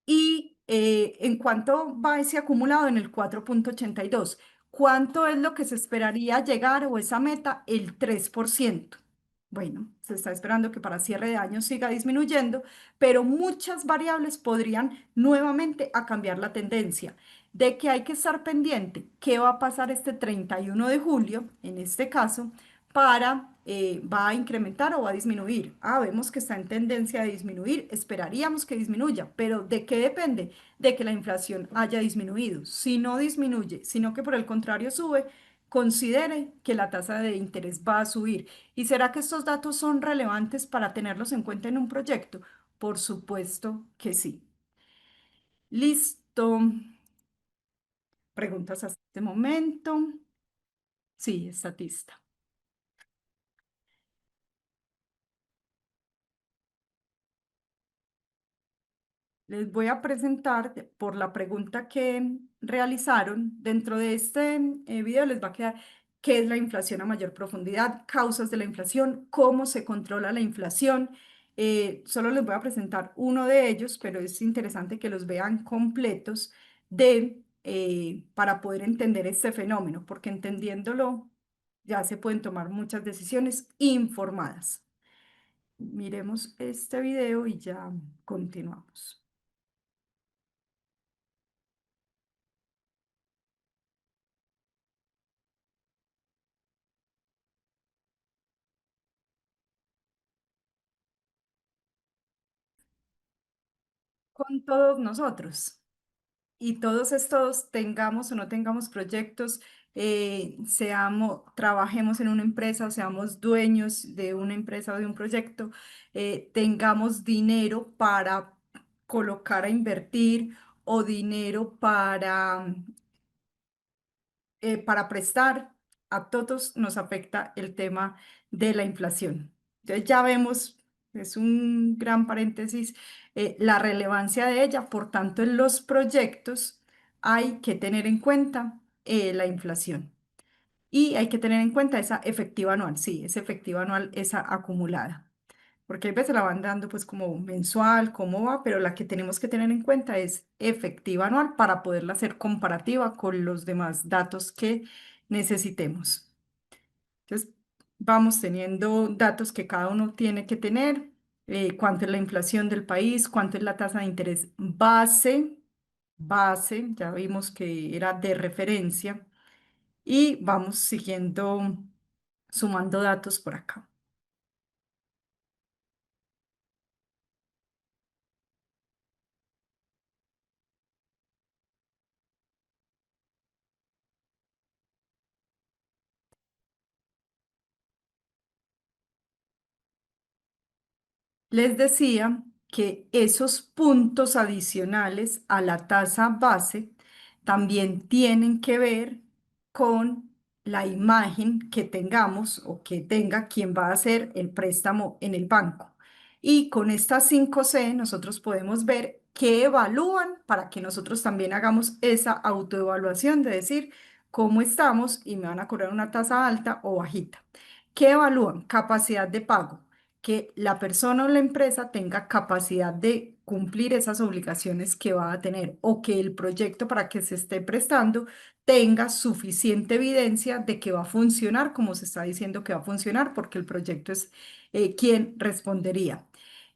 y en cuánto va ese acumulado en el 4,82. ¿Cuánto es lo que se esperaría llegar o esa meta? El 3%. Bueno, se está esperando que para cierre de año siga disminuyendo, pero muchas variables podrían nuevamente a cambiar la tendencia. De que hay que estar pendiente, qué va a pasar este 31 de julio, en este caso, para, va a incrementar o va a disminuir. Ah, vemos que está en tendencia a disminuir, esperaríamos que disminuya, pero ¿de qué depende? De que la inflación haya disminuido. Si no disminuye, sino que por el contrario sube, considere que la tasa de interés va a subir. ¿Y será que estos datos son relevantes para tenerlos en cuenta en un proyecto? Por supuesto que sí. Listo. Preguntas hasta este momento. Sí, estatista. Les voy a presentar por la pregunta que realizaron. Dentro de este video les va a quedar qué es la inflación a mayor profundidad, causas de la inflación, cómo se controla la inflación. Solo les voy a presentar uno de ellos, pero es interesante que los vean completos para poder entender este fenómeno, porque entendiéndolo ya se pueden tomar muchas decisiones informadas. Miremos este video y ya continuamos. Con todos nosotros. Y todos estos, tengamos o no tengamos proyectos, trabajemos en una empresa, seamos dueños de una empresa o de un proyecto, tengamos dinero para colocar a invertir o dinero para prestar, a todos nos afecta el tema de la inflación. Entonces ya vemos, es un gran paréntesis, la relevancia de ella. Por tanto, en los proyectos hay que tener en cuenta la inflación y hay que tener en cuenta esa efectiva anual. Sí, esa efectiva anual, esa acumulada. Porque a veces la van dando pues como mensual, cómo va, pero la que tenemos que tener en cuenta es efectiva anual para poderla hacer comparativa con los demás datos que necesitemos. Entonces, vamos teniendo datos que cada uno tiene que tener, cuánto es la inflación del país, cuánto es la tasa de interés base, ya vimos que era de referencia, y vamos siguiendo, sumando datos por acá. Les decía que esos puntos adicionales a la tasa base también tienen que ver con la imagen que tengamos o que tenga quien va a hacer el préstamo en el banco. Y con estas 5C nosotros podemos ver qué evalúan para que nosotros también hagamos esa autoevaluación de decir cómo estamos y me van a cobrar una tasa alta o bajita. ¿Qué evalúan? Capacidad de pago. que la persona o la empresa tenga capacidad de cumplir esas obligaciones que va a tener o que el proyecto para que se esté prestando tenga suficiente evidencia de que va a funcionar como se está diciendo que va a funcionar, porque el proyecto es quien respondería.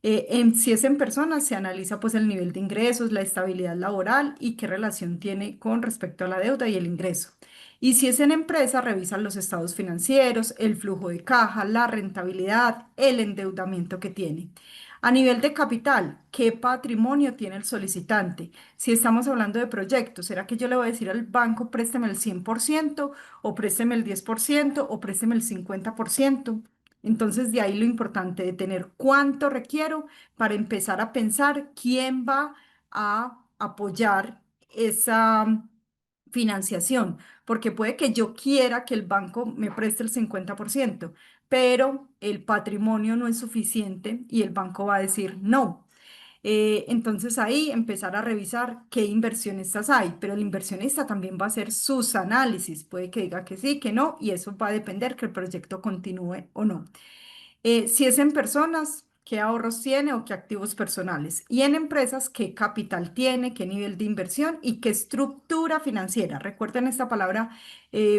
Si es en personas, se analiza pues el nivel de ingresos, la estabilidad laboral y qué relación tiene con respecto a la deuda y el ingreso. Y si es en empresa, revisan los estados financieros, el flujo de caja, la rentabilidad, el endeudamiento que tiene. A nivel de capital, ¿qué patrimonio tiene el solicitante? Si estamos hablando de proyectos, ¿será que yo le voy a decir al banco, présteme el 100% o présteme el 10% o présteme el 50%? Entonces, de ahí lo importante de tener cuánto requiero para empezar a pensar quién va a apoyar esa financiación, porque puede que yo quiera que el banco me preste el 50%, pero el patrimonio no es suficiente y el banco va a decir no. Entonces ahí empezar a revisar qué inversionistas hay, pero el inversionista también va a hacer sus análisis, puede que diga que sí, que no, y eso va a depender que el proyecto continúe o no. Si es en personas, qué ahorros tiene o qué activos personales. Y en empresas, qué capital tiene, qué nivel de inversión y qué estructura financiera. Recuerden esta palabra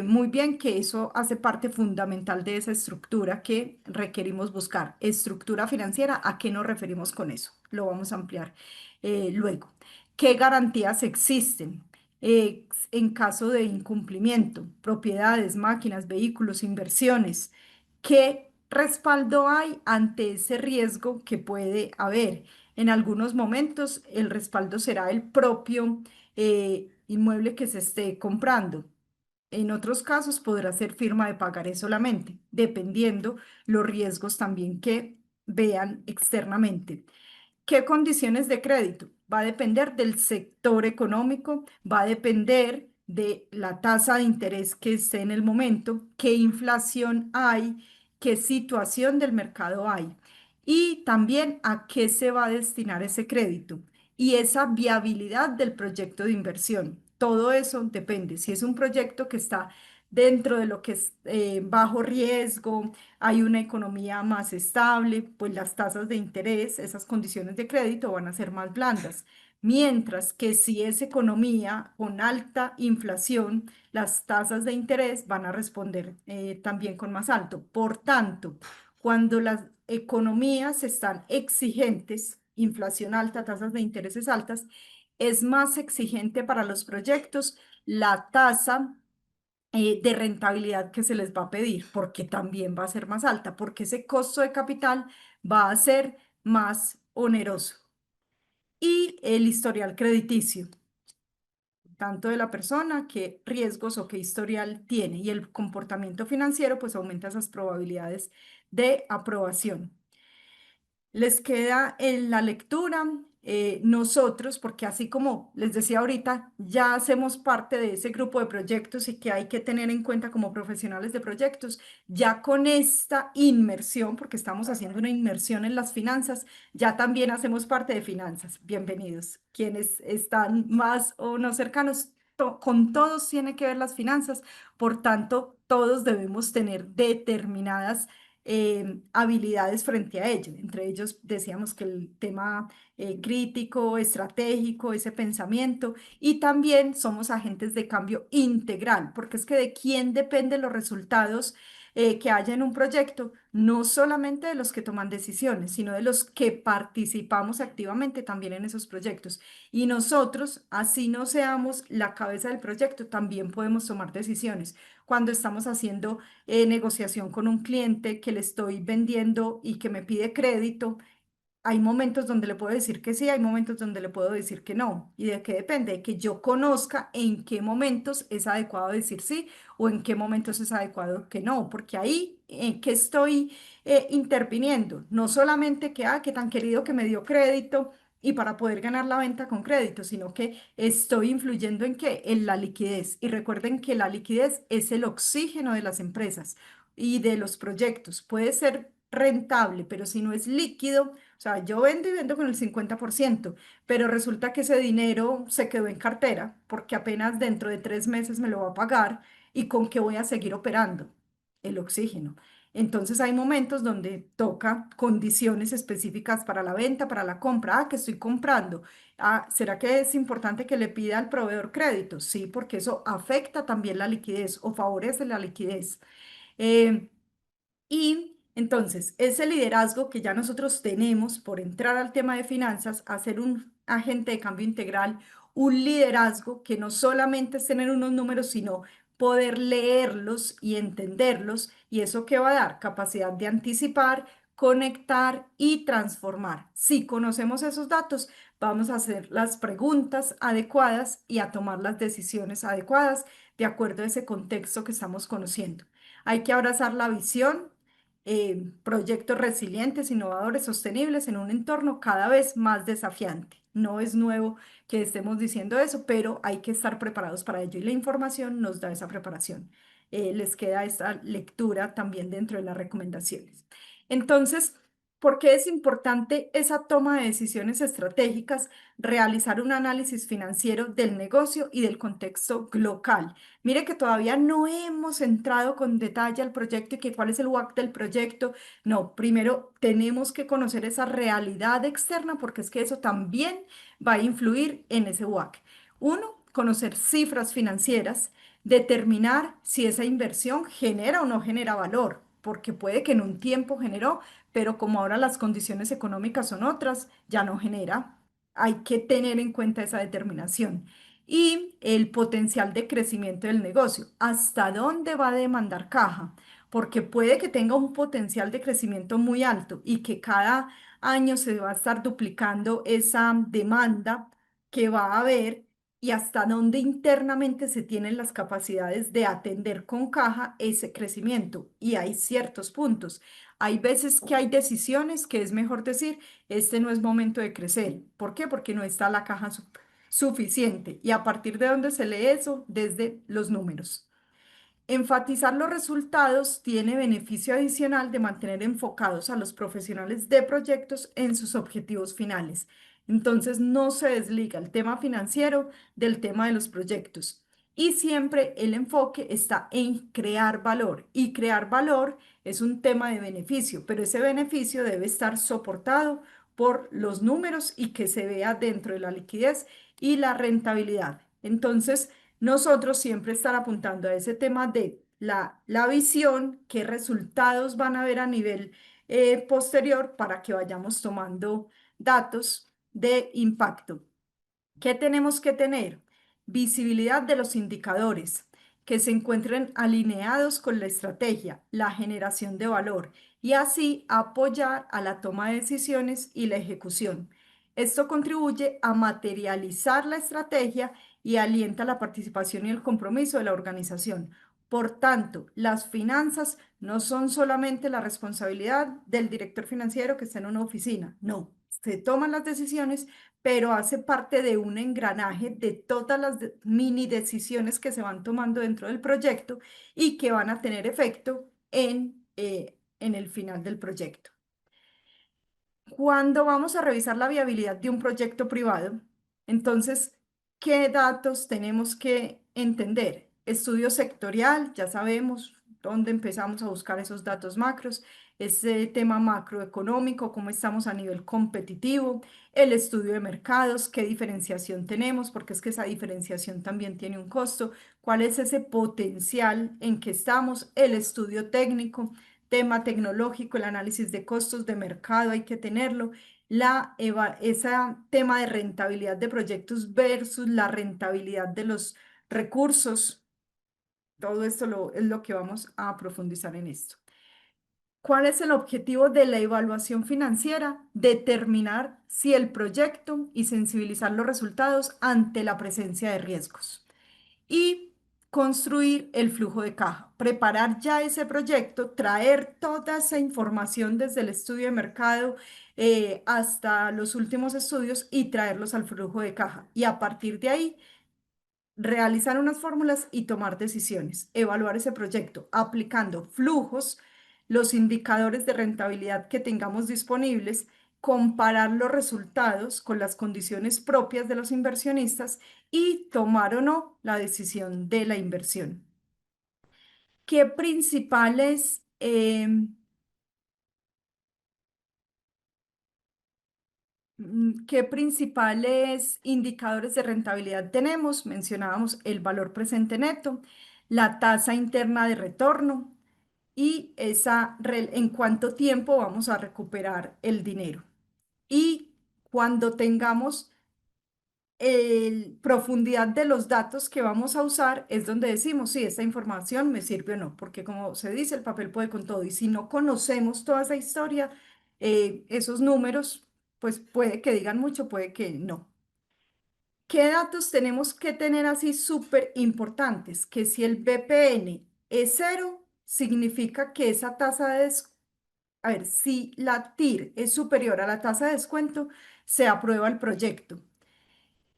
muy bien, que eso hace parte fundamental de esa estructura que requerimos buscar. Estructura financiera, ¿a qué nos referimos con eso? Lo vamos a ampliar luego. ¿Qué garantías existen? En caso de incumplimiento, propiedades, máquinas, vehículos, inversiones. ¿Qué respaldo hay ante ese riesgo que puede haber? En algunos momentos el respaldo será el propio inmueble que se esté comprando. En otros casos podrá ser firma de pagaré solamente, dependiendo los riesgos también que vean externamente. ¿Qué condiciones de crédito? Va a depender del sector económico, va a depender de la tasa de interés que esté en el momento, qué inflación hay, qué situación del mercado hay y también a qué se va a destinar ese crédito y esa viabilidad del proyecto de inversión. Todo eso depende. Si es un proyecto que está dentro de lo que es bajo riesgo, hay una economía más estable, pues las tasas de interés, esas condiciones de crédito van a ser más blandas. Mientras que si es economía con alta inflación, las tasas de interés van a responder también con más alto. Por tanto, cuando las economías están exigentes, inflación alta, tasas de intereses altas, es más exigente para los proyectos la tasa de rentabilidad que se les va a pedir, porque también va a ser más alta, porque ese costo de capital va a ser más oneroso. Y el historial crediticio, tanto de la persona, qué riesgos o qué historial tiene, y el comportamiento financiero, pues aumenta esas probabilidades de aprobación. Les queda en la lectura nosotros, porque así como les decía ahorita, ya hacemos parte de ese grupo de proyectos y que hay que tener en cuenta como profesionales de proyectos, ya con esta inmersión, porque estamos haciendo una inmersión en las finanzas, ya también hacemos parte de finanzas. Bienvenidos. Quienes están más o no cercanos, con todos tiene que ver las finanzas, por tanto, todos debemos tener determinadas habilidades frente a ello. Entre ellos decíamos que el tema crítico, estratégico, ese pensamiento, y también somos agentes de cambio integral, porque es que de quién dependen los resultados que haya en un proyecto, no solamente de los que toman decisiones, sino de los que participamos activamente también en esos proyectos. Y nosotros, así no seamos la cabeza del proyecto, también podemos tomar decisiones. Cuando estamos haciendo negociación con un cliente que le estoy vendiendo y que me pide crédito, hay momentos donde le puedo decir que sí, hay momentos donde le puedo decir que no. ¿Y de qué depende? De que yo conozca en qué momentos es adecuado decir sí o en qué momentos es adecuado que no, porque ahí que estoy interviniendo, no solamente que, que tan querido que me dio crédito y para poder ganar la venta con crédito, sino que estoy influyendo en qué, en la liquidez. Y recuerden que la liquidez es el oxígeno de las empresas y de los proyectos. Puede ser rentable, pero si no es líquido, o sea, yo vendo y vendo con el 50%, pero resulta que ese dinero se quedó en cartera porque apenas dentro de 3 meses me lo va a pagar y con qué voy a seguir operando. El oxígeno. Entonces hay momentos donde toca condiciones específicas para la venta, para la compra. Ah, que estoy comprando. Ah, ¿será que es importante que le pida al proveedor crédito? Sí, porque eso afecta también la liquidez o favorece la liquidez. Eh, y entonces, ese liderazgo que ya nosotros tenemos por entrar al tema de finanzas, hacer un agente de cambio integral, un liderazgo que no solamente es tener unos números, sino poder leerlos y entenderlos. ¿Y eso qué va a dar? Capacidad de anticipar, conectar y transformar. Si conocemos esos datos, vamos a hacer las preguntas adecuadas y a tomar las decisiones adecuadas de acuerdo a ese contexto que estamos conociendo. Hay que abrazar la visión, proyectos resilientes, innovadores, sostenibles en un entorno cada vez más desafiante. No es nuevo que estemos diciendo eso, pero hay que estar preparados para ello y la información nos da esa preparación. Les queda esta lectura también dentro de las recomendaciones. Entonces, ¿por qué es importante esa toma de decisiones estratégicas, realizar un análisis financiero del negocio y del contexto local? Mire que todavía no hemos entrado con detalle al proyecto y que cuál es el WAC del proyecto. No, primero tenemos que conocer esa realidad externa porque es que eso también va a influir en ese WAC. Uno, conocer cifras financieras, determinar si esa inversión genera o no genera valor, porque puede que en un tiempo generó, pero como ahora las condiciones económicas son otras, ya no genera. Hay que tener en cuenta esa determinación y el potencial de crecimiento del negocio. ¿Hasta dónde va a demandar caja? Porque puede que tenga un potencial de crecimiento muy alto y que cada año se va a estar duplicando esa demanda que va a haber y hasta dónde internamente se tienen las capacidades de atender con caja ese crecimiento. Y hay ciertos puntos. Hay veces que hay decisiones que es mejor decir, este no es momento de crecer. ¿Por qué? Porque no está la caja suficiente. ¿Y a partir de dónde se lee eso? Desde los números. Enfatizar los resultados tiene beneficio adicional de mantener enfocados a los profesionales de proyectos en sus objetivos finales. Entonces no se desliga el tema financiero del tema de los proyectos. Y siempre el enfoque está en crear valor. Y crear valor es un tema de beneficio, pero ese beneficio debe estar soportado por los números y que se vea dentro de la liquidez y la rentabilidad. Entonces, nosotros siempre estar apuntando a ese tema de la visión, qué resultados van a ver a nivel posterior para que vayamos tomando datos de impacto. ¿Qué tenemos que tener? Visibilidad de los indicadores, que se encuentren alineados con la estrategia, la generación de valor y así apoyar a la toma de decisiones y la ejecución. Esto contribuye a materializar la estrategia y alienta la participación y el compromiso de la organización. Por tanto, las finanzas no son solamente la responsabilidad del director financiero que está en una oficina, no, se toman las decisiones pero hace parte de un engranaje de todas las mini decisiones que se van tomando dentro del proyecto y que van a tener efecto en el final del proyecto. Cuando vamos a revisar la viabilidad de un proyecto privado, entonces, ¿qué datos tenemos que entender? Estudio sectorial, ya sabemos dónde empezamos a buscar esos datos macros, ese tema macroeconómico, cómo estamos a nivel competitivo, el estudio de mercados, qué diferenciación tenemos, porque es que esa diferenciación también tiene un costo, cuál es ese potencial en que estamos, el estudio técnico tema tecnológico, el análisis de costos de mercado hay que tenerlo, ese tema de rentabilidad de proyectos versus la rentabilidad de los recursos, todo esto es lo que vamos a profundizar en esto. ¿Cuál es el objetivo de la evaluación financiera? Determinar si el proyecto y sensibilizar los resultados ante la presencia de riesgos y construir el flujo de caja, preparar ya ese proyecto, traer toda esa información desde el estudio de mercado hasta los últimos estudios y traerlos al flujo de caja. Y a partir de ahí, realizar unas fórmulas y tomar decisiones, evaluar ese proyecto aplicando flujos, los indicadores de rentabilidad que tengamos disponibles, comparar los resultados con las condiciones propias de los inversionistas y tomar o no la decisión de la inversión. ¿Qué principales Em, ¿Qué principales indicadores de rentabilidad tenemos? Mencionábamos el valor presente neto, la tasa interna de retorno y en cuánto tiempo vamos a recuperar el dinero. Y cuando tengamos profundidad de los datos que vamos a usar, es donde decimos si esta información me sirve o no, porque como se dice, el papel puede con todo. Y si no conocemos toda esa historia, esos números, pues puede que digan mucho, puede que no. ¿Qué datos tenemos que tener así súper importantes? Que si el BPN es cero, significa que esa tasa a ver, si la TIR es superior a la tasa de descuento, se aprueba el proyecto.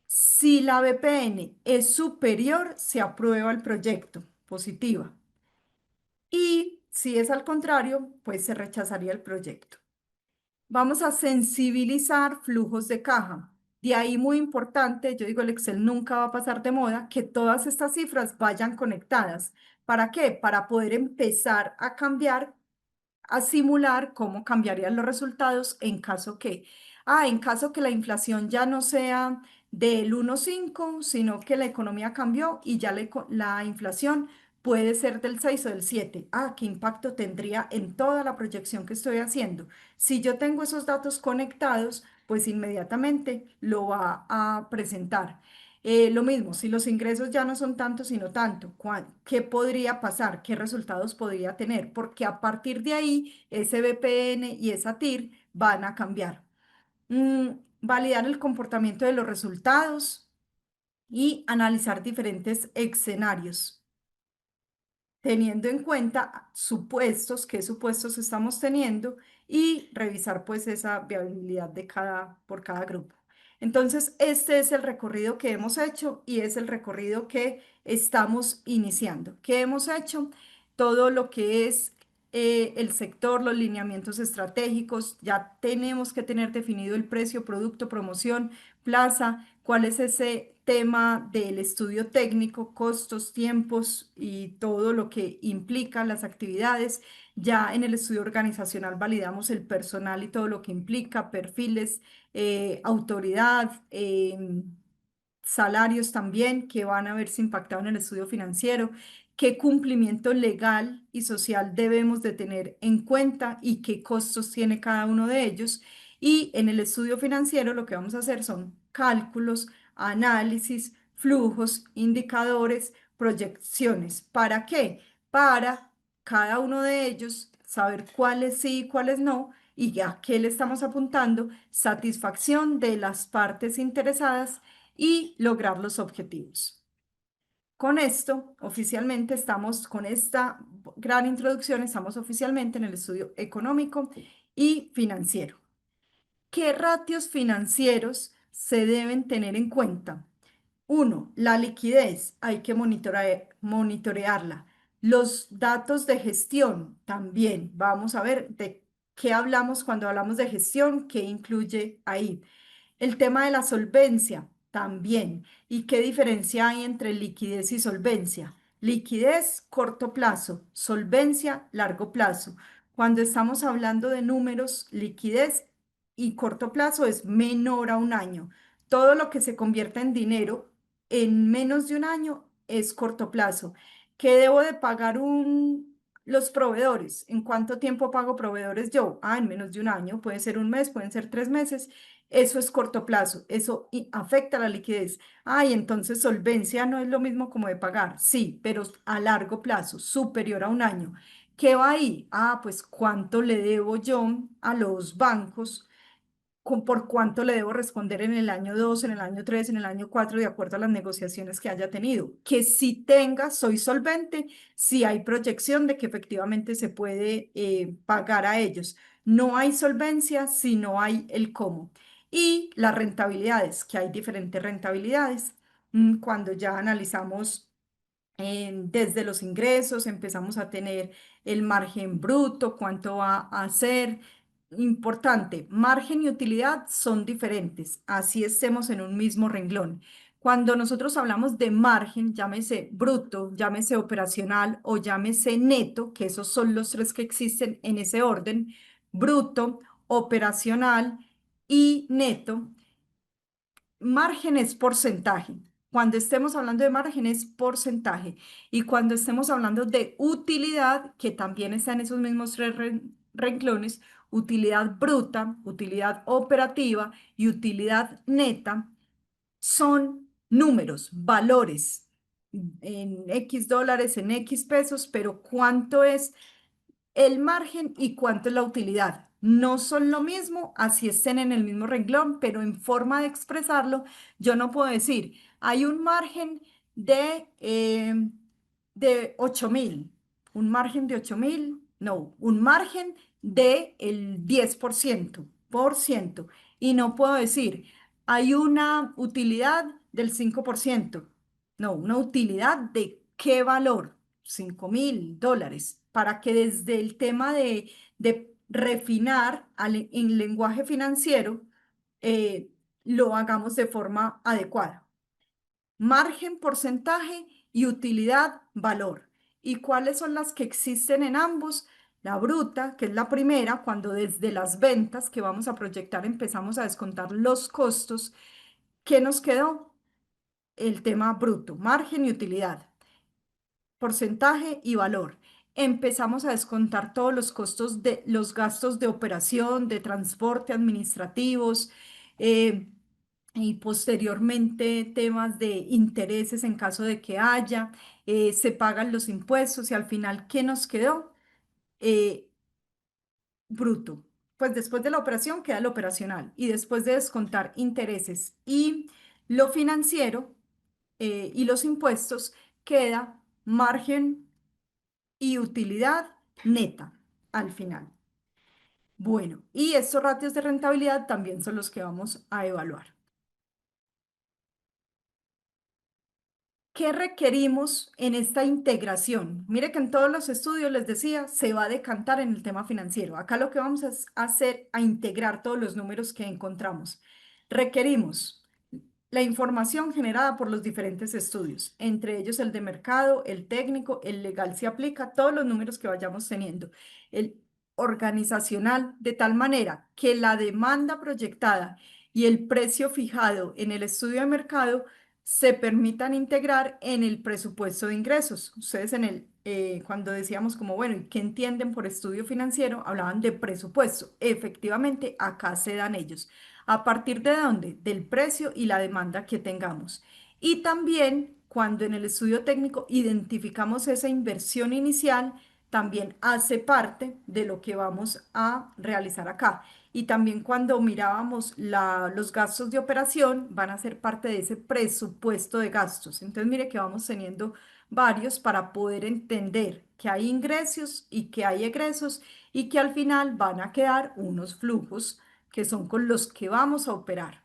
Si la BPN es superior, se aprueba el proyecto, positiva. Y si es al contrario, pues se rechazaría el proyecto. Vamos a sensibilizar flujos de caja. De ahí muy importante, yo digo, el Excel nunca va a pasar de moda, que todas estas cifras vayan conectadas. ¿Para qué? Para poder empezar a cambiar, a simular cómo cambiarían los resultados en caso que la inflación ya no sea del 1,5, sino que la economía cambió y ya la inflación puede ser del 6 o del 7. ¿Qué impacto tendría en toda la proyección que estoy haciendo? Si yo tengo esos datos conectados, pues inmediatamente lo va a presentar. Lo mismo, si los ingresos ya no son tanto, sino tanto, ¿qué podría pasar? ¿Qué resultados podría tener? Porque a partir de ahí, ese VPN y esa TIR van a cambiar. Validar el comportamiento de los resultados y analizar diferentes escenarios teniendo en cuenta supuestos, qué supuestos estamos teniendo y revisar pues esa viabilidad por cada grupo. Entonces, este es el recorrido que hemos hecho y es el recorrido que estamos iniciando. ¿Qué hemos hecho? Todo lo que es el sector, los lineamientos estratégicos, ya tenemos que tener definido el precio, producto, promoción, plaza, cuál es ese tema del estudio técnico, costos, tiempos y todo lo que implica las actividades. Ya en el estudio organizacional validamos el personal y todo lo que implica, perfiles, autoridad, salarios también que van a verse impactados en el estudio financiero, qué cumplimiento legal y social debemos de tener en cuenta y qué costos tiene cada uno de ellos. Y en el estudio financiero lo que vamos a hacer son cálculos, análisis, flujos, indicadores, proyecciones. ¿Para qué? Para cada uno de ellos saber cuáles sí y cuáles no y a qué le estamos apuntando, satisfacción de las partes interesadas y lograr los objetivos. Con esto, oficialmente estamos, con esta gran introducción, estamos oficialmente en el estudio económico y financiero. ¿Qué ratios financieros se deben tener en cuenta? Uno, la liquidez, hay que monitorearla. Los datos de gestión también. Vamos a ver de qué hablamos cuando hablamos de gestión, qué incluye ahí. El tema de la solvencia también. ¿Y qué diferencia hay entre liquidez y solvencia? Liquidez, corto plazo, solvencia, largo plazo. Cuando estamos hablando de números, liquidez y corto plazo es menor a un año. Todo lo que se convierta en dinero en menos de un año es corto plazo. ¿Qué debo de pagar los proveedores? ¿En cuánto tiempo pago proveedores yo? En menos de un año. Puede ser un mes, pueden ser 3 meses. Eso es corto plazo, eso afecta la liquidez. Entonces solvencia no es lo mismo como de pagar, sí, pero a largo plazo, superior a un año. ¿Qué va ahí? Pues cuánto le debo yo a los bancos, por cuánto le debo responder en el año 2, en el año 3, en el año 4, de acuerdo a las negociaciones que haya tenido. Que si soy solvente, si hay proyección de que efectivamente se puede pagar a ellos. No hay solvencia si no hay el cómo. Y las rentabilidades, que hay diferentes rentabilidades. Cuando ya analizamos desde los ingresos, empezamos a tener el margen bruto, cuánto va a ser. Importante, margen y utilidad son diferentes, así estemos en un mismo renglón. Cuando nosotros hablamos de margen, llámese bruto, llámese operacional o llámese neto, que esos son los tres que existen en ese orden, bruto, operacional y neto, margen es porcentaje. Cuando estemos hablando de margen es porcentaje. Y cuando estemos hablando de utilidad, que también está en esos mismos tres renglones, utilidad bruta, utilidad operativa y utilidad neta, son números, valores en X dólares, en X pesos, pero ¿cuánto es el margen y cuánto es la utilidad? No son lo mismo, así estén en el mismo renglón, pero en forma de expresarlo, yo no puedo decir, hay un margen de 8.000, un margen de 8.000, no, un margen de el 10%, y no puedo decir, hay una utilidad del 5%, no, una utilidad de qué valor, 5.000 dólares, para que desde el tema de refinar en lenguaje financiero, eh, lo hagamos de forma adecuada. Margen, porcentaje y utilidad, valor. ¿Y cuáles son las que existen en ambos? La bruta, que es la primera, cuando desde las ventas que vamos a proyectar empezamos a descontar los costos. ¿Qué nos quedó? El tema bruto, margen y utilidad, porcentaje y valor. Empezamos a descontar todos los costos de los gastos de operación, de transporte, administrativos, eh, y posteriormente temas de intereses en caso de que haya, se pagan los impuestos y al final, ¿qué nos quedó? Eh, Bruto. Pues después de la operación queda lo operacional y después de descontar intereses y lo financiero, y los impuestos, queda margen y utilidad neta al final. Bueno, y estos ratios de rentabilidad también son los que vamos a evaluar. ¿Qué requerimos en esta integración? Mire que en todos los estudios les decía, se va a decantar en el tema financiero. Acá lo que vamos a hacer a integrar todos los números que encontramos. Requerimos la información generada por los diferentes estudios, entre ellos el de mercado, el técnico, el legal se aplica, todos los números que vayamos teniendo, el organizacional, de tal manera que la demanda proyectada y el precio fijado en el estudio de mercado se permitan integrar en el presupuesto de ingresos. Ustedes cuando decíamos como, bueno, ¿y qué entienden por estudio financiero? Hablaban de presupuesto. Efectivamente, acá se dan ellos. ¿A partir de dónde? Del precio y la demanda que tengamos. Y también cuando en el estudio técnico identificamos esa inversión inicial, también hace parte de lo que vamos a realizar acá. Y también cuando mirábamos los gastos de operación, van a ser parte de ese presupuesto de gastos. Entonces, mire que vamos teniendo varios para poder entender que hay ingresos y que hay egresos y que al final van a quedar unos flujos que son con los que vamos a operar.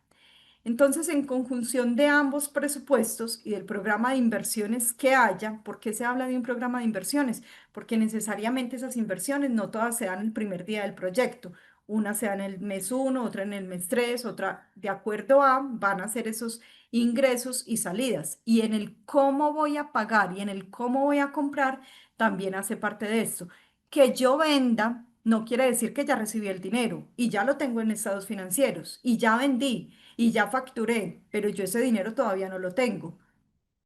Entonces, en conjunción de ambos presupuestos y del programa de inversiones que haya, ¿por qué se habla de un programa de inversiones? Porque necesariamente esas inversiones no todas se dan el primer día del proyecto. Una se da en el mes 1, otra en el mes 3, otra de acuerdo a, van a ser esos ingresos y salidas. Y en el cómo voy a pagar y en el cómo voy a comprar, también hace parte de esto. Que yo venda no quiere decir que ya recibí el dinero y ya lo tengo en estados financieros y ya vendí y ya facturé, pero yo ese dinero todavía no lo tengo.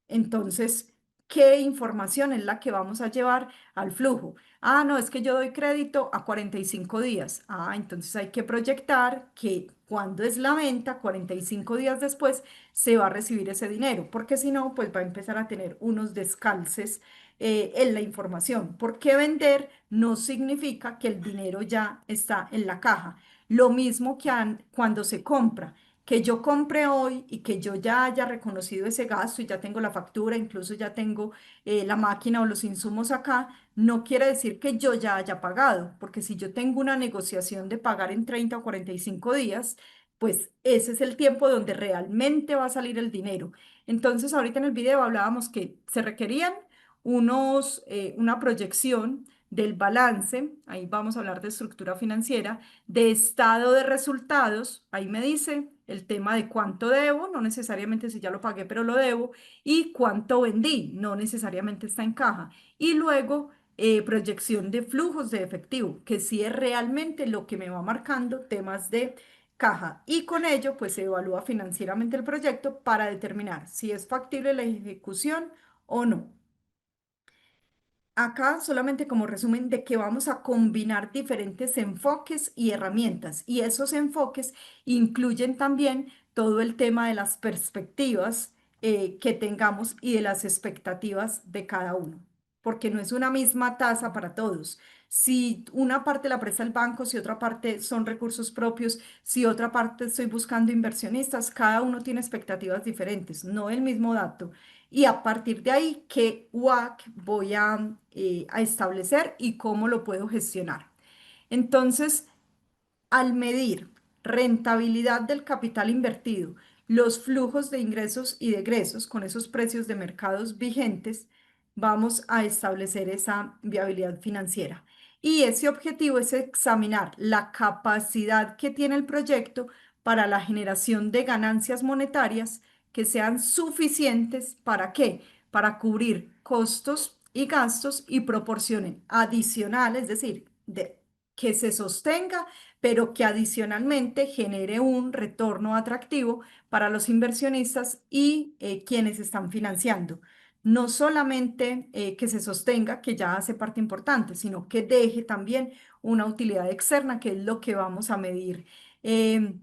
Entonces, ¿qué información es la que vamos a llevar al flujo? Ah, no, es que yo doy crédito a 45 días. Ah, entonces hay que proyectar que cuando es la venta, 45 días después, se va a recibir ese dinero, porque si no, pues va a empezar a tener unos descalces, en la información. Porque vender no significa que el dinero ya está en la caja. Lo mismo que cuando se compra, que yo compre hoy y que yo ya haya reconocido ese gasto y ya tengo la factura, incluso ya tengo, la máquina o los insumos acá, no quiere decir que yo ya haya pagado, porque si yo tengo una negociación de pagar en 30 o 45 días, pues ese es el tiempo donde realmente va a salir el dinero. Entonces, ahorita en el video hablábamos que se requerían una proyección del balance, ahí vamos a hablar de estructura financiera, de estado de resultados, ahí me dice el tema de cuánto debo, no necesariamente si ya lo pagué, pero lo debo, y cuánto vendí, no necesariamente está en caja. Y luego proyección de flujos de efectivo, que sí es realmente lo que me va marcando temas de caja. Y con ello, pues se evalúa financieramente el proyecto para determinar si es factible la ejecución o no. Acá solamente como resumen de que vamos a combinar diferentes enfoques y herramientas y esos enfoques incluyen también todo el tema de las perspectivas que tengamos y de las expectativas de cada uno, porque no es una misma tasa para todos. Si una parte la presta el banco, si otra parte son recursos propios, si otra parte estoy buscando inversionistas, cada uno tiene expectativas diferentes, no el mismo dato y a partir de ahí qué WAC voy a establecer y cómo lo puedo gestionar. Entonces, al medir rentabilidad del capital invertido, los flujos de ingresos y de egresos con esos precios de mercados vigentes, vamos a establecer esa viabilidad financiera. Y ese objetivo es examinar la capacidad que tiene el proyecto para la generación de ganancias monetarias que sean suficientes ¿para qué? Para cubrir costos y gastos y proporcionen adicionales, es decir, que se sostenga pero que adicionalmente genere un retorno atractivo para los inversionistas y quienes están financiando. No solamente que se sostenga, que ya hace parte importante, sino que deje también una utilidad externa, que es lo que vamos a medir eh,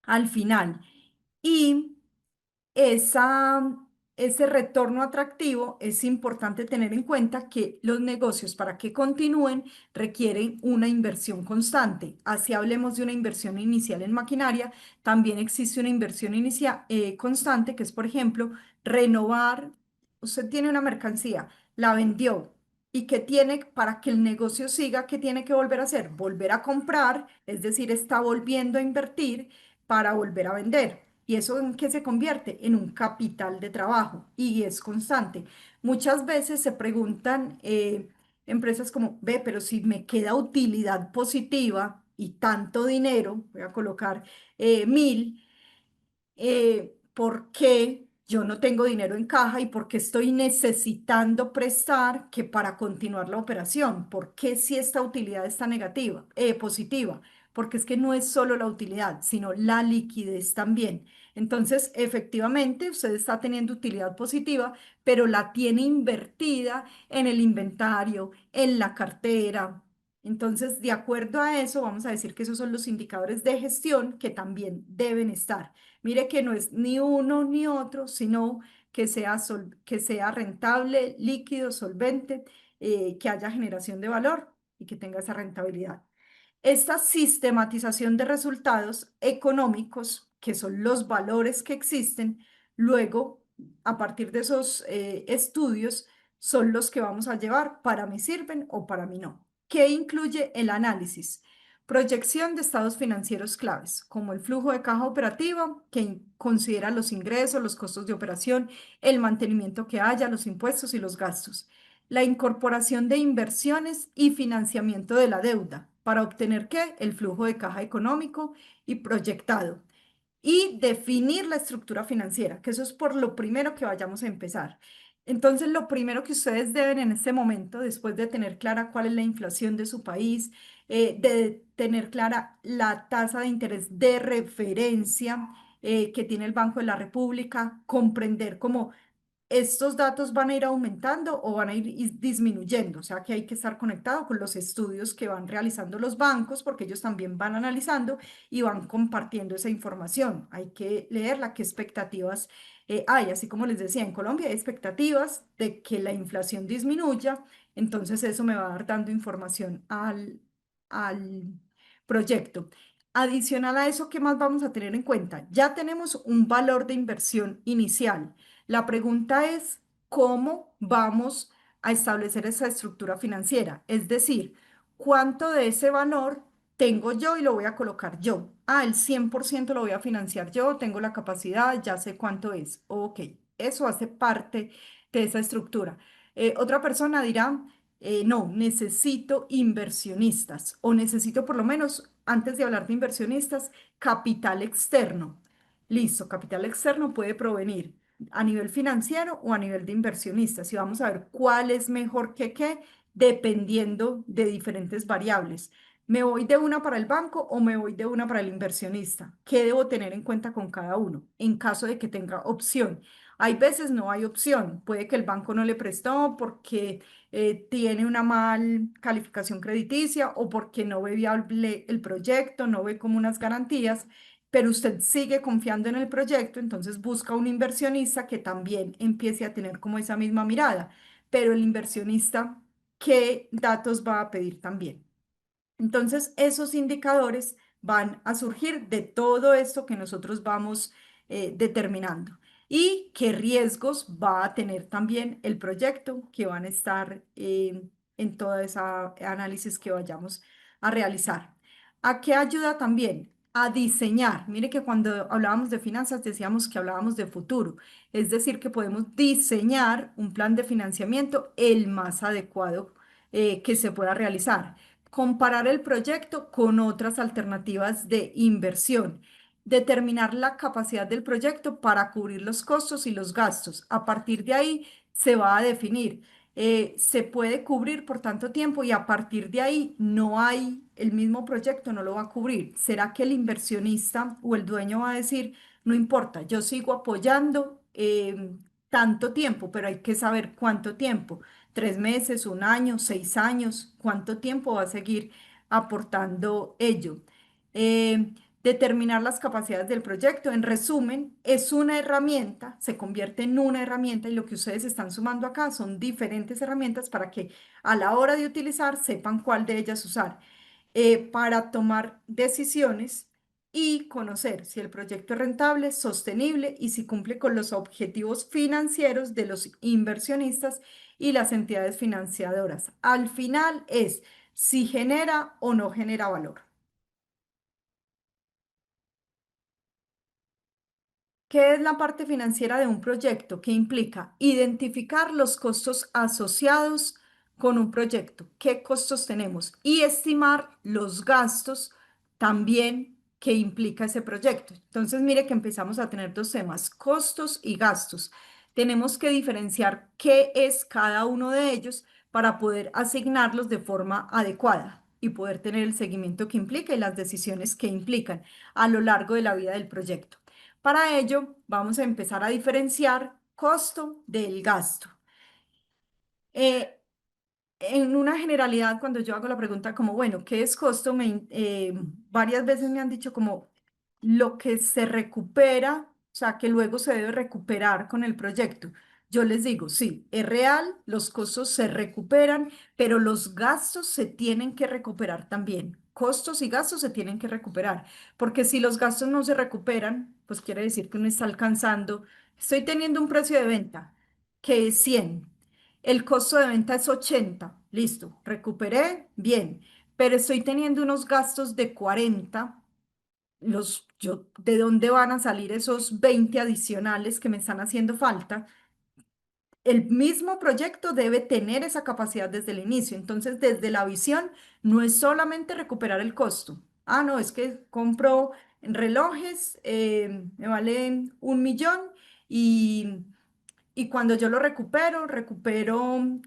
al final. Y esa, ese retorno atractivo es importante tener en cuenta que los negocios para que continúen requieren una inversión constante. Así hablemos de una inversión inicial en maquinaria, también existe una inversión inicial, constante que es, por ejemplo, renovar. Usted tiene una mercancía, la vendió. ¿Y qué tiene para que el negocio siga? ¿Qué tiene que volver a hacer? Volver a comprar, es decir, está volviendo a invertir para volver a vender. ¿Y eso en qué se convierte? En un capital de trabajo y es constante. Muchas veces se preguntan empresas como, ve, pero si me queda utilidad positiva y tanto dinero, voy a colocar 1.000, por qué yo no tengo dinero en caja y por qué estoy necesitando prestar que para continuar la operación. ¿Por qué si esta utilidad está negativa, positiva? Porque es que no es solo la utilidad, sino la liquidez también. Entonces, efectivamente, usted está teniendo utilidad positiva, pero la tiene invertida en el inventario, en la cartera. Entonces, de acuerdo a eso, vamos a decir que esos son los indicadores de gestión que también deben estar. Mire que no es ni uno ni otro, sino que sea rentable, líquido, solvente, que haya generación de valor y que tenga esa rentabilidad. Esta sistematización de resultados económicos, que son los valores que existen, luego, a partir de esos estudios, son los que vamos a llevar, para mí sirven o para mí no. ¿Qué incluye el análisis? Proyección de estados financieros claves, como el flujo de caja operativa, que considera los ingresos, los costos de operación, el mantenimiento que haya, los impuestos y los gastos. La incorporación de inversiones y financiamiento de la deuda para obtener ¿qué? El flujo de caja económico y proyectado y definir la estructura financiera, que eso es por lo primero que vayamos a empezar. Entonces, lo primero que ustedes deben en este momento, después de tener clara cuál es la inflación de su país, de tener clara la tasa de interés de referencia que tiene el Banco de la República, comprender cómo estos datos van a ir aumentando o van a ir disminuyendo, o sea que hay que estar conectado con los estudios que van realizando los bancos porque ellos también van analizando y van compartiendo esa información. Hay que leerla, qué expectativas hay, así como les decía, en Colombia hay expectativas de que la inflación disminuya, entonces eso me va a dar dando información al proyecto. Adicional a eso, ¿qué más vamos a tener en cuenta? Ya tenemos un valor de inversión inicial. La pregunta es, ¿cómo vamos a establecer esa estructura financiera? Es decir, ¿cuánto de ese valor tengo yo y lo voy a colocar yo? Ah, el 100% lo voy a financiar yo, tengo la capacidad, ya sé cuánto es. Ok, eso hace parte de esa estructura. Otra persona dirá, no, necesito inversionistas o necesito por lo menos antes de hablar de inversionistas, capital externo. Listo, capital externo puede provenir a nivel financiero o a nivel de inversionistas. Y vamos a ver cuál es mejor que qué, dependiendo de diferentes variables. ¿Me voy de una para el banco o me voy de una para el inversionista? ¿Qué debo tener en cuenta con cada uno en caso de que tenga opción? Hay veces no hay opción. Puede que el banco no le prestó porque tiene una mal calificación crediticia o porque no ve viable el proyecto, no ve como unas garantías, pero usted sigue confiando en el proyecto, entonces busca un inversionista que también empiece a tener como esa misma mirada. Pero el inversionista, ¿qué datos va a pedir también? Entonces, esos indicadores van a surgir de todo esto que nosotros vamos determinando y qué riesgos va a tener también el proyecto que van a estar en todo ese análisis que vayamos a realizar. ¿A qué ayuda también? A diseñar. Mire que cuando hablábamos de finanzas decíamos que hablábamos de futuro, es decir, que podemos diseñar un plan de financiamiento el más adecuado que se pueda realizar, comparar el proyecto con otras alternativas de inversión, determinar la capacidad del proyecto para cubrir los costos y los gastos. A partir de ahí se va a definir. Se puede cubrir por tanto tiempo y a partir de ahí no hay, el mismo proyecto no lo va a cubrir. ¿Será que el inversionista o el dueño va a decir, no importa, yo sigo apoyando tanto tiempo, pero hay que saber cuánto tiempo? 3 meses, un año, 6 años, ¿cuánto tiempo va a seguir aportando ello? Determinar las capacidades del proyecto. En resumen, es una herramienta, se convierte en una herramienta y lo que ustedes están sumando acá son diferentes herramientas para que a la hora de utilizar sepan cuál de ellas usar para tomar decisiones y conocer si el proyecto es rentable, sostenible y si cumple con los objetivos financieros de los inversionistas y las entidades financiadoras. Al final es si genera o no genera valor. ¿Qué es la parte financiera de un proyecto? ¿Qué implica? Identificar los costos asociados con un proyecto. ¿Qué costos tenemos? Y estimar los gastos también que implica ese proyecto. Entonces, mire que empezamos a tener dos temas, costos y gastos. Tenemos que diferenciar qué es cada uno de ellos para poder asignarlos de forma adecuada y poder tener el seguimiento que implica y las decisiones que implican a lo largo de la vida del proyecto. Para ello, vamos a empezar a diferenciar costo del gasto. Eh, en una generalidad, cuando yo hago la pregunta como, bueno, ¿qué es costo? Varias veces me han dicho como lo que se recupera, o sea, que luego se debe recuperar con el proyecto. Yo les digo, sí, es real, los costos se recuperan, pero los gastos se tienen que recuperar también. Costos y gastos se tienen que recuperar, porque si los gastos no se recuperan, pues quiere decir que uno está alcanzando, estoy teniendo un precio de venta que es 100. El costo de venta es 80. Listo, recuperé, bien, pero estoy teniendo unos gastos de 40. ¿De dónde van a salir esos 20 adicionales que me están haciendo falta? El mismo proyecto debe tener esa capacidad desde el inicio. Entonces, desde la visión, no es solamente recuperar el costo. Ah, no, es que compro relojes, me valen 1 millón y cuando yo lo recupero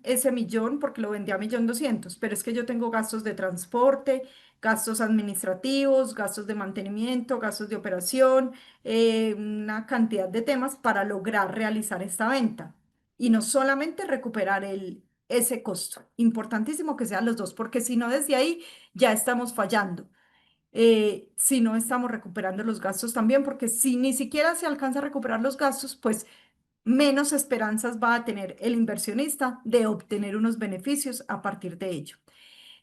ese millón porque lo vendí a 1.200.000, pero es que yo tengo gastos de transporte, gastos administrativos, gastos de mantenimiento, gastos de operación, una cantidad de temas para lograr realizar esta venta. Y no solamente recuperar ese costo, importantísimo que sean los dos, porque si no desde ahí ya estamos fallando. Si no estamos recuperando los gastos también, porque si ni siquiera se alcanza a recuperar los gastos, pues menos esperanzas va a tener el inversionista de obtener unos beneficios a partir de ello.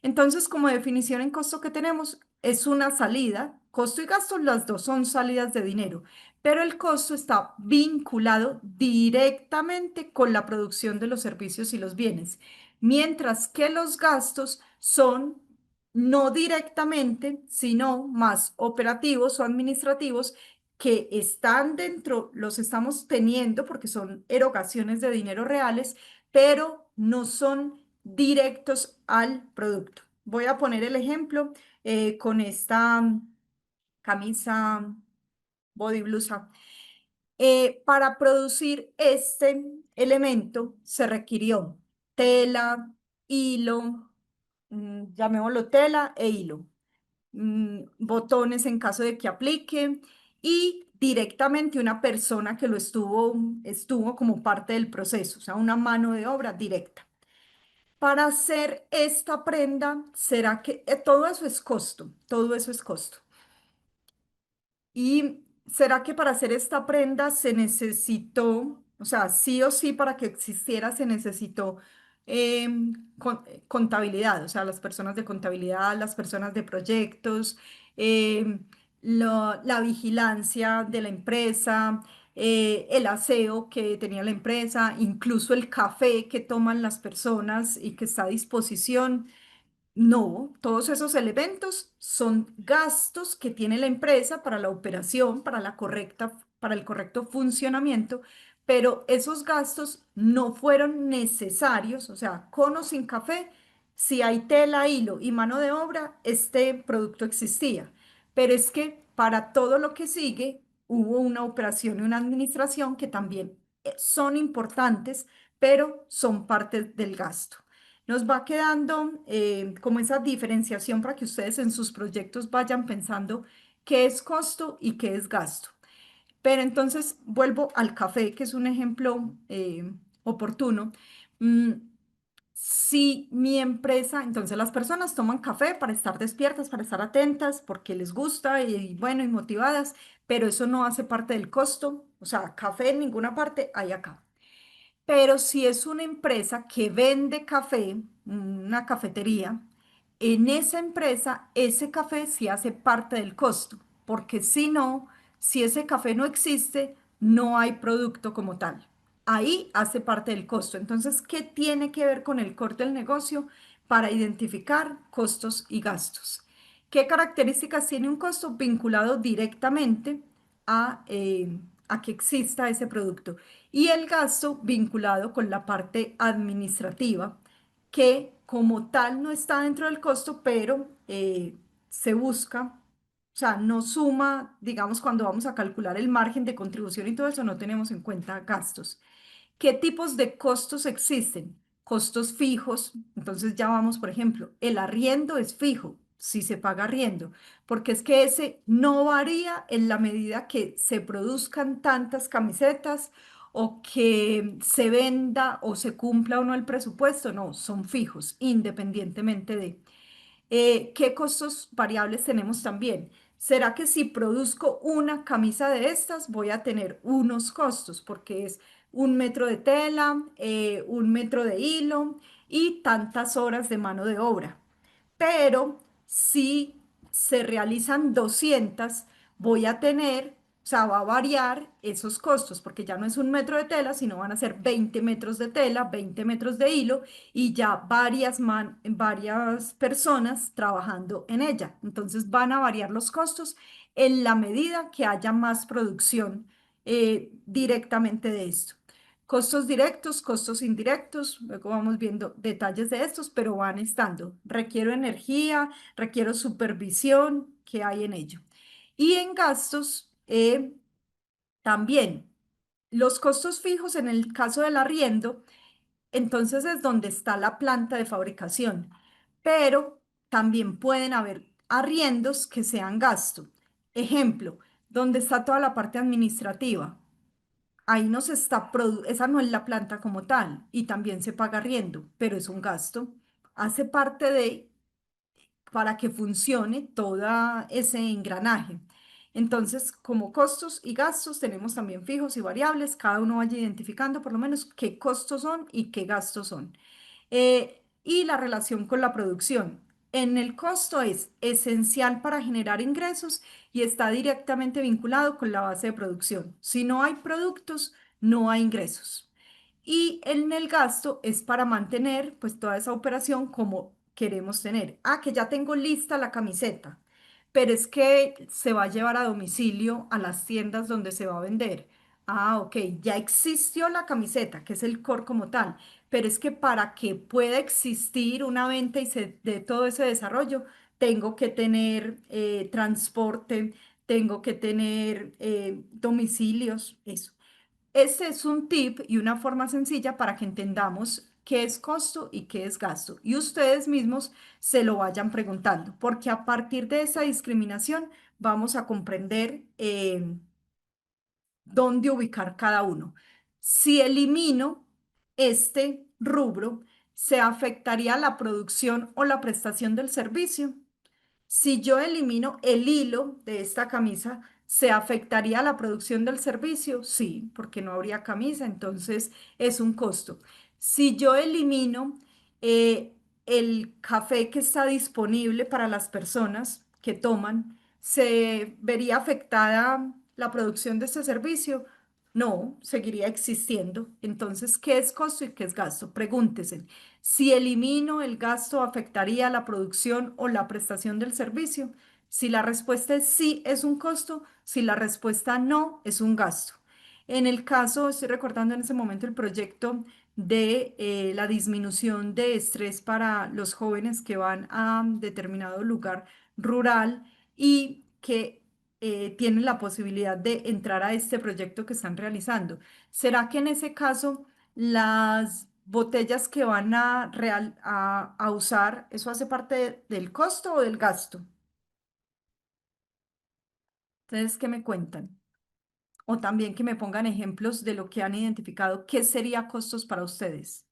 Entonces, como definición en costo que tenemos, es una salida, costo y gasto, las dos son salidas de dinero, pero el costo está vinculado directamente con la producción de los servicios y los bienes, mientras que los gastos son no directamente, sino más operativos o administrativos que están dentro, los estamos teniendo porque son erogaciones de dinero reales, pero no son directos al producto. Voy a poner el ejemplo. con esta camisa body blusa. Para producir este elemento se requirió tela, hilo, llamémoslo tela e hilo, botones en caso de que aplique y directamente una persona que estuvo como parte del proceso, o sea, una mano de obra directa. Para hacer esta prenda, será que todo eso es costo, todo eso es costo. ¿Y será que para hacer esta prenda se necesitó, o sea, sí o sí para que existiera se necesitó contabilidad, o sea, las personas de contabilidad, las personas de proyectos, em, la vigilancia de la empresa, el aseo que tenía la empresa, incluso el café que toman las personas y que está a disposición? No, todos esos elementos son gastos que tiene la empresa para la operación, para el correcto funcionamiento, pero esos gastos no fueron necesarios, o sea, con o sin café, si hay tela, hilo y mano de obra, este producto existía. Pero es que para todo lo que sigue hubo una operación y una administración que también son importantes, pero son parte del gasto. Nos va quedando como esa diferenciación para que ustedes en sus proyectos vayan pensando qué es costo y qué es gasto. Pero entonces vuelvo al café, que es un ejemplo oportuno. Mm, si mi empresa, entonces las personas toman café para estar despiertas, para estar atentas, porque les gusta y bueno, y motivadas, pero eso no hace parte del costo. O sea, café en ninguna parte hay acá. Pero si es una empresa que vende café, una cafetería, en esa empresa ese café sí hace parte del costo, porque si no, si ese café no existe, no hay producto como tal. Ahí hace parte del costo. Entonces, ¿qué tiene que ver con el corte del negocio para identificar costos y gastos? ¿Qué características tiene un costo vinculado directamente a que exista ese producto? Y el gasto vinculado con la parte administrativa, que como tal no está dentro del costo, pero se busca, o sea, no suma, digamos, cuando vamos a calcular el margen de contribución y todo eso, no tenemos en cuenta gastos. ¿Qué tipos de costos existen? Costos fijos, entonces ya vamos, por ejemplo, el arriendo es fijo, si se paga arriendo, porque es que ese no varía en la medida que se produzcan tantas camisetas o que se venda o se cumpla o no el presupuesto, no, son fijos, independientemente de. ¿Qué costos variables tenemos también? ¿Será que si produzco una camisa de estas voy a tener unos costos? Porque es 1 metro de tela, 1 metro de hilo y tantas horas de mano de obra. Pero si se realizan 200, voy a tener, o sea, va a variar esos costos, porque ya no es 1 metro de tela, sino van a ser 20 metros de tela, 20 metros de hilo y ya varias personas trabajando en ella. Entonces van a variar los costos en la medida que haya más producción directamente de esto. Costos directos, costos indirectos, luego vamos viendo detalles de estos, pero van estando. Requiero energía, requiero supervisión, ¿qué hay en ello? Y en gastos, también los costos fijos en el caso del arriendo, entonces es donde está la planta de fabricación, pero también pueden haber arriendos que sean gasto. Ejemplo, donde está toda la parte administrativa. Ahí no se está, esa no es la planta como tal y también se paga arriendo, pero es un gasto. Hace parte de para que funcione todo ese engranaje. Entonces, como costos y gastos tenemos también fijos y variables, cada uno vaya identificando por lo menos qué costos son y qué gastos son. Y la relación con la producción. En el costo es esencial para generar ingresos y está directamente vinculado con la base de producción. Si no hay productos, no hay ingresos. Y en el gasto es para mantener pues toda esa operación como queremos tener. Ah, que ya tengo lista la camiseta, pero es que se va a llevar a domicilio a las tiendas donde se va a vender. Ah, ok, ya existió la camiseta, que es el core como tal, pero es que para que pueda existir una venta y se dé todo ese desarrollo, tengo que tener transporte, tengo que tener domicilios, eso. Ese es un tip y una forma sencilla para que entendamos qué es costo y qué es gasto. Y ustedes mismos se lo vayan preguntando, porque a partir de esa discriminación vamos a comprender dónde ubicar cada uno. Si elimino este rubro, ¿se afectaría la producción o la prestación del servicio? Si yo elimino el hilo de esta camisa, ¿se afectaría la producción del servicio? Sí, porque no habría camisa, entonces es un costo. Si yo elimino eh, el café que está disponible para las personas que toman, ¿se vería afectada la producción de este servicio? No, seguiría existiendo. Entonces, ¿qué es costo y qué es gasto? Pregúntese. Si elimino el gasto, ¿afectaría la producción o la prestación del servicio? Si la respuesta es sí, es un costo. Si la respuesta no, es un gasto. En el caso, estoy recordando en ese momento el proyecto de la disminución de estrés para los jóvenes que van a determinado lugar rural y que tienen la posibilidad de entrar a este proyecto que están realizando. ¿Será que en ese caso las botellas que van a usar, eso hace parte del costo o del gasto? Entonces, ¿qué me cuentan? O también que me pongan ejemplos de lo que han identificado, ¿qué sería costos para ustedes?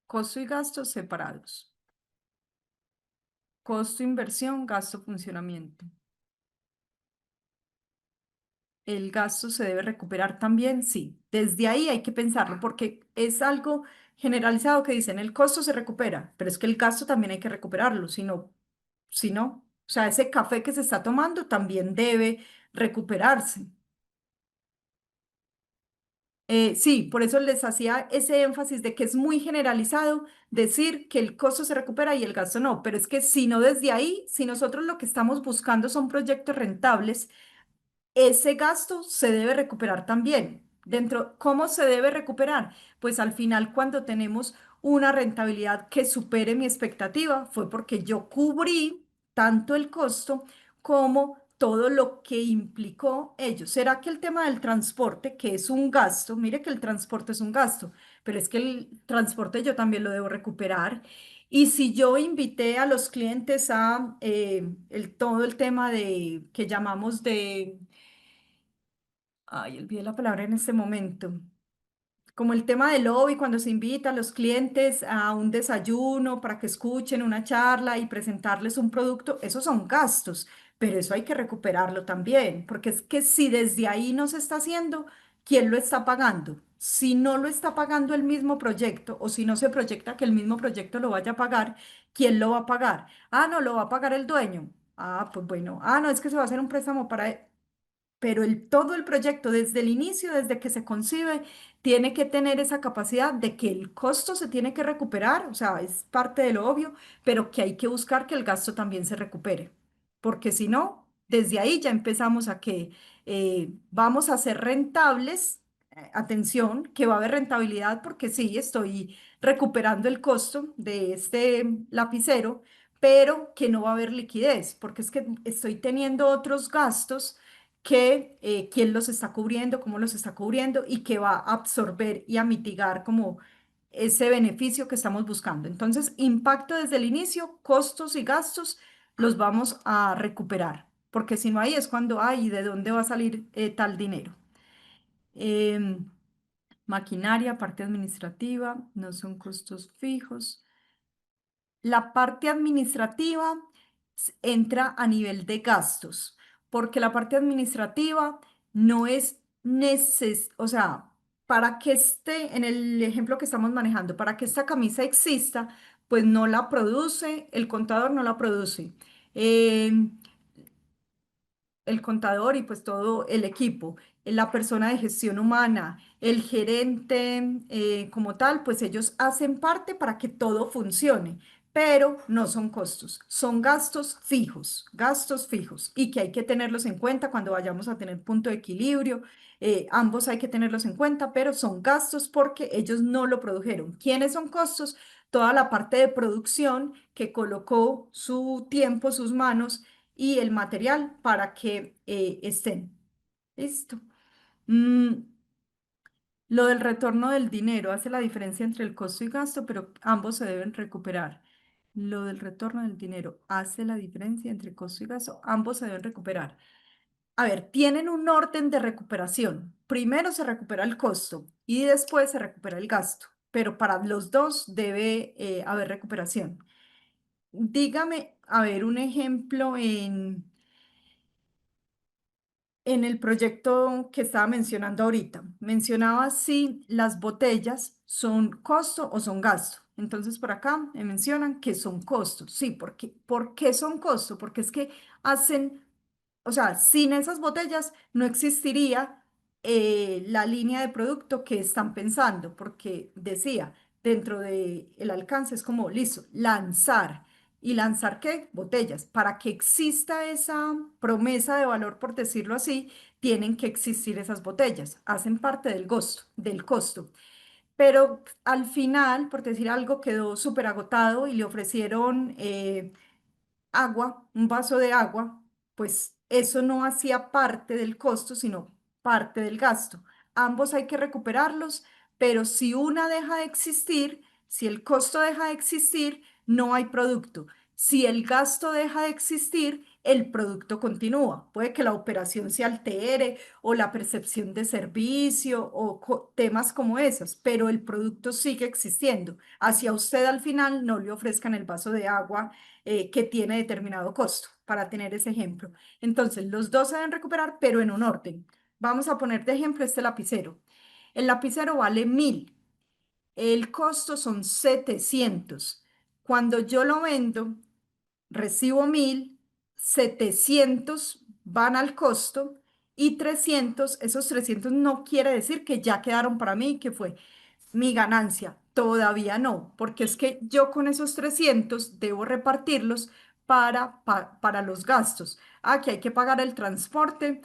Costo y gastos separados. Costo inversión, gasto funcionamiento. ¿El gasto se debe recuperar también? Sí. Desde ahí hay que pensarlo porque es algo generalizado que dicen el costo se recupera, pero es que el gasto también hay que recuperarlo, si no, o sea, ese café que se está tomando también debe recuperarse. Sí, por eso les hacía ese énfasis de que es muy generalizado decir que el costo se recupera y el gasto no, pero es que si no desde ahí, si nosotros lo que estamos buscando son proyectos rentables, ese gasto se debe recuperar también. ¿Cómo se debe recuperar? Pues al final, cuando tenemos una rentabilidad que supere mi expectativa, fue porque yo cubrí tanto el costo como todo lo que implicó ello. ¿Será que el tema del transporte, que es un gasto, mire que el transporte es un gasto, pero es que el transporte yo también lo debo recuperar? Y si yo invité a los clientes a todo el tema de que llamamos de ay, olvidé la palabra en este momento. Como el tema del lobby, cuando se invita a los clientes a un desayuno para que escuchen una charla y presentarles un producto, esos son gastos, pero eso hay que recuperarlo también, porque es que si desde ahí no se está haciendo, ¿quién lo está pagando? Si no lo está pagando el mismo proyecto o si no se proyecta que el mismo proyecto lo vaya a pagar, ¿quién lo va a pagar? Ah, no, lo va a pagar el dueño. Ah, pues bueno. Ah, no, es que se va a hacer un préstamo para pero todo el proyecto, desde el inicio, desde que se concibe, tiene que tener esa capacidad de que el costo se tiene que recuperar, o sea, es parte de lo obvio, pero que hay que buscar que el gasto también se recupere, porque si no, desde ahí ya empezamos a que vamos a ser rentables, atención, que va a haber rentabilidad porque sí, estoy recuperando el costo de este lapicero, pero que no va a haber liquidez, porque es que estoy teniendo otros gastos que quién los está cubriendo, cómo los está cubriendo y que va a absorber y a mitigar como ese beneficio que estamos buscando. Entonces, impacto desde el inicio, costos y gastos los vamos a recuperar, porque si no ahí es cuando, ay, ¿de dónde va a salir tal dinero? Em, Maquinaria, parte administrativa, no son costos fijos. La parte administrativa entra a nivel de gastos, porque la parte administrativa no es o sea, para que esté, en el ejemplo que estamos manejando, para que esta camisa exista, pues no la produce, el contador no la produce. Em, el contador y pues todo el equipo, la persona de gestión humana, el gerente como tal, pues ellos hacen parte para que todo funcione, pero no son costos, son gastos fijos y que hay que tenerlos en cuenta cuando vayamos a tener punto de equilibrio. Ambos hay que tenerlos en cuenta, pero son gastos porque ellos no lo produjeron. ¿Quiénes son costos? Toda la parte de producción que colocó su tiempo, sus manos y el material para que estén. Listo. Mm, lo del retorno del dinero hace la diferencia entre el costo y gasto, pero ambos se deben recuperar. Lo del retorno del dinero hace la diferencia entre costo y gasto, ambos se deben recuperar. A ver, tienen un orden de recuperación. Primero se recupera el costo y después se recupera el gasto, pero para los dos debe haber recuperación. Dígame, a ver, un ejemplo en el proyecto que estaba mencionando ahorita. Mencionaba si las botellas son costo o son gasto. Entonces, por acá me mencionan que son costos. Sí, ¿por qué son costo? Porque es que hacen, o sea, sin esas botellas no existiría la línea de producto que están pensando, porque decía, dentro del alcance es como, listo, lanzar. ¿Y lanzar qué? Botellas. Para que exista esa promesa de valor, por decirlo así, tienen que existir esas botellas. Hacen parte del costo, del costo. Pero al final, por decir algo, quedó súper agotado y le ofrecieron agua, un vaso de agua, pues eso no hacía parte del costo, sino parte del gasto. Ambos hay que recuperarlos, pero si una deja de existir, si el costo deja de existir, no hay producto. Si el gasto deja de existir, el producto continúa. Puede que la operación se altere o la percepción de servicio o temas como esos, pero el producto sigue existiendo. Hacia usted al final no le ofrezcan el vaso de agua que tiene determinado costo, para tener ese ejemplo. Entonces, los dos se deben recuperar, pero en un orden. Vamos a poner de ejemplo este lapicero. El lapicero vale 1.000, el costo son 700. Cuando yo lo vendo, recibo 1.000, 700 van al costo y 300, esos 300 no quiere decir que ya quedaron para mí, que fue mi ganancia. Todavía no, porque es que yo con esos 300 debo repartirlos para los gastos. Aquí hay que pagar el transporte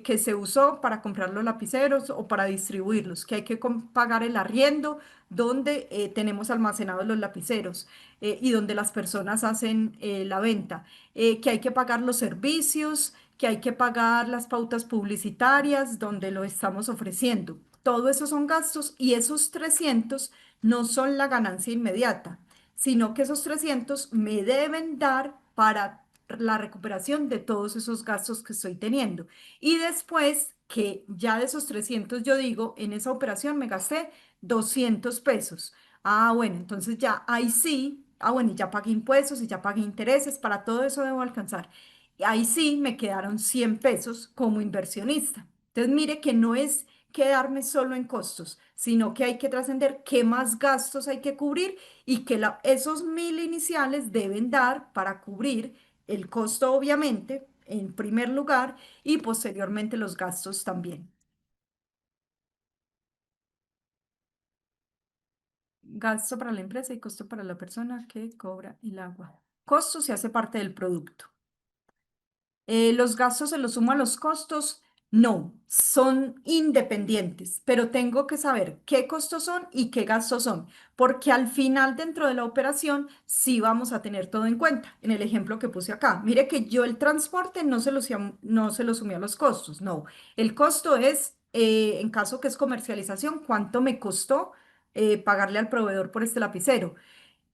que se usó para comprar los lapiceros o para distribuirlos, que hay que pagar el arriendo donde tenemos almacenados los lapiceros y donde las personas hacen la venta, que hay que pagar los servicios, que hay que pagar las pautas publicitarias donde lo estamos ofreciendo. Todo eso son gastos y esos 300 no son la ganancia inmediata, sino que esos 300 me deben dar para la recuperación de todos esos gastos que estoy teniendo. Y después que ya de esos 300 yo digo, en esa operación me gasté 200 pesos. Ah, bueno, entonces ya ahí sí, bueno, y ya pagué impuestos y ya pagué intereses, para todo eso debo alcanzar. Y ahí sí me quedaron 100 pesos como inversionista. Entonces mire que no es quedarme solo en costos, sino que hay que trascender qué más gastos hay que cubrir y que esos 1.000 iniciales deben dar para cubrir el costo, obviamente, en primer lugar, y posteriormente los gastos también. Gasto para la empresa y costo para la persona que cobra el agua. Costo se hace parte del producto. ¿Los gastos se los sumo a los costos? No, son independientes, pero tengo que saber qué costos son y qué gastos son, porque al final dentro de la operación sí vamos a tener todo en cuenta. En el ejemplo que puse acá, mire que yo el transporte no se lo sumé a los costos, no. El costo es, en caso que es comercialización, cuánto me costó pagarle al proveedor por este lapicero.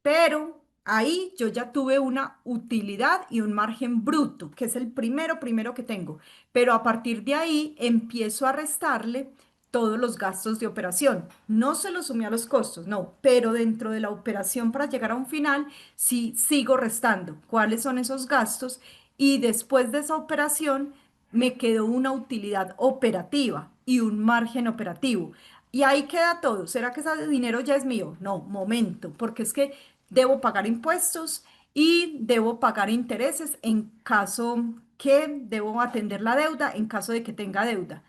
Pero ahí yo ya tuve una utilidad y un margen bruto, que es el primero que tengo. Pero a partir de ahí empiezo a restarle todos los gastos de operación. No se los sumé a los costos, no, pero dentro de la operación para llegar a un final, sí sigo restando cuáles son esos gastos y después de esa operación me quedó una utilidad operativa y un margen operativo. Y ahí queda todo. ¿Será que ese dinero ya es mío? No, momento, porque es que debo pagar impuestos y debo pagar intereses en caso que debo atender la deuda, en caso de que tenga deuda.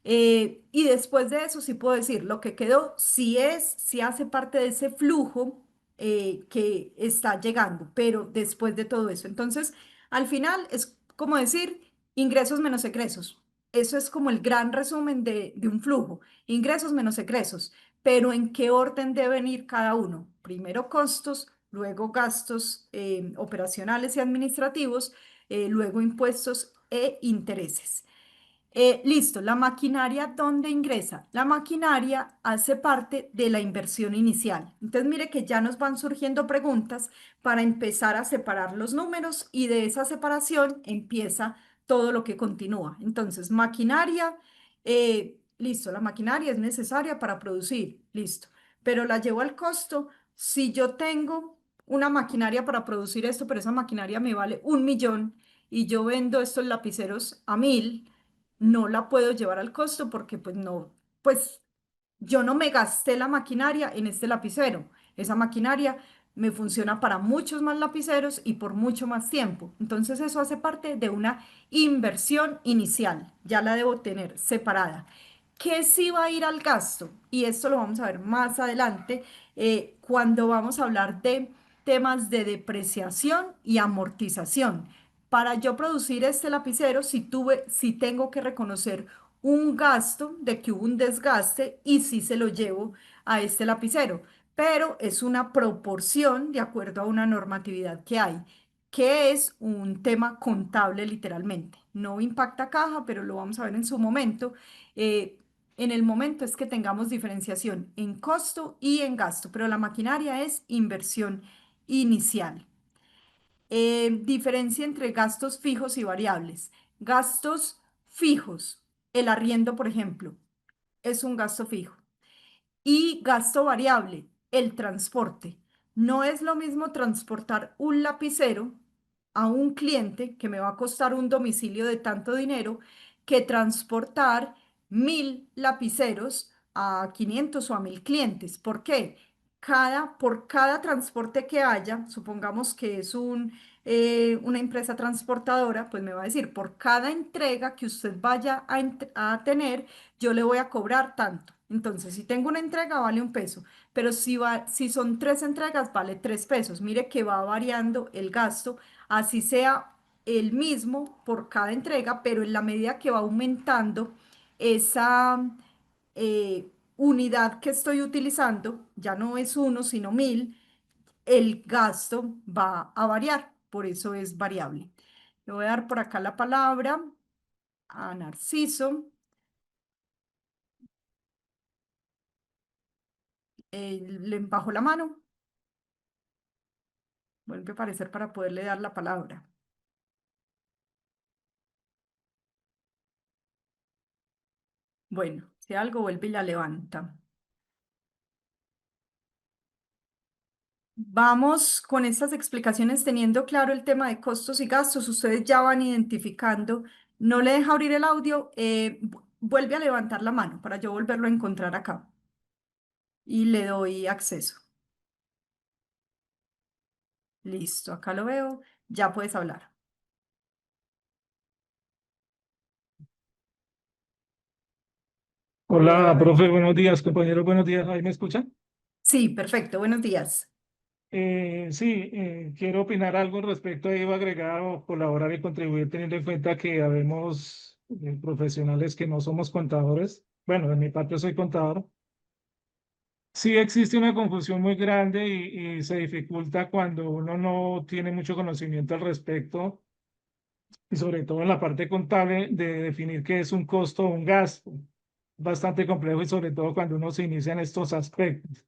Y después de eso sí puedo decir, lo que quedó, si hace parte de ese flujo que está llegando, pero después de todo eso. Entonces, al final es como decir ingresos menos egresos. Eso es como el gran resumen de un flujo, ingresos menos egresos, pero ¿en qué orden deben ir cada uno? Primero costos, luego gastos operacionales y administrativos, luego impuestos e intereses. Listo, la maquinaria, ¿dónde ingresa? La maquinaria hace parte de la inversión inicial. Entonces, mire que ya nos van surgiendo preguntas para empezar a separar los números y de esa separación empieza todo lo que continúa. Entonces, maquinaria, listo, la maquinaria es necesaria para producir, listo, pero la llevo al costo. Si yo tengo una maquinaria para producir esto, pero esa maquinaria me vale 1.000.000 y yo vendo estos lapiceros a 1.000, no la puedo llevar al costo porque pues no, pues yo no me gasté la maquinaria en este lapicero. Esa maquinaria me funciona para muchos más lapiceros y por mucho más tiempo. Entonces eso hace parte de una inversión inicial. Ya la debo tener separada. ¿Qué sí va a ir al gasto? Y esto lo vamos a ver más adelante cuando vamos a hablar de temas de depreciación y amortización. Para yo producir este lapicero, si tengo que reconocer un gasto de que hubo un desgaste y sí se lo llevo a este lapicero, pero es una proporción de acuerdo a una normatividad que hay, que es un tema contable literalmente. No impacta caja, pero lo vamos a ver en su momento. En el momento es que tengamos diferenciación en costo y en gasto, pero la maquinaria es inversión inicial. Diferencia entre gastos fijos y variables. Gastos fijos, el arriendo, por ejemplo, es un gasto fijo. Y gasto variable, el transporte. No es lo mismo transportar un lapicero a un cliente que me va a costar un domicilio de tanto dinero que transportar 1.000 lapiceros a 500 o a 1.000 clientes. ¿Por qué? Por cada transporte que haya, supongamos que es una empresa transportadora, pues me va a decir, por cada entrega que usted vaya a tener, yo le voy a cobrar tanto. Entonces, si tengo una entrega, vale 1 peso, pero si son 3 entregas, vale 3 pesos. Mire que va variando el gasto, así sea el mismo por cada entrega, pero en la medida que va aumentando esa unidad que estoy utilizando, ya no es 1, sino 1.000, el gasto va a variar, por eso es variable. Le voy a dar por acá la palabra a Narciso. Le bajo la mano, vuelve a aparecer para poderle dar la palabra. Bueno, si algo vuelve y la levanta. Vamos con estas explicaciones teniendo claro el tema de costos y gastos. Ustedes ya van identificando. No le deja abrir el audio. Vuelve a levantar la mano para yo volverlo a encontrar acá y le doy acceso. Listo, acá lo veo. Ya puedes hablar. Hola, profe, buenos días, compañeros, buenos días, ¿ahí me escuchan? Sí, perfecto. Buenos días. Sí, quiero opinar algo respecto a iba a agregar o colaborar y contribuir teniendo en cuenta que habemos profesionales que no somos contadores. Bueno, de mi parte soy contador. Sí existe una confusión muy grande y se dificulta cuando uno no tiene mucho conocimiento al respecto y sobre todo en la parte contable de definir qué es un costo o un gasto. Bastante complejo y sobre todo cuando uno se inicia en estos aspectos.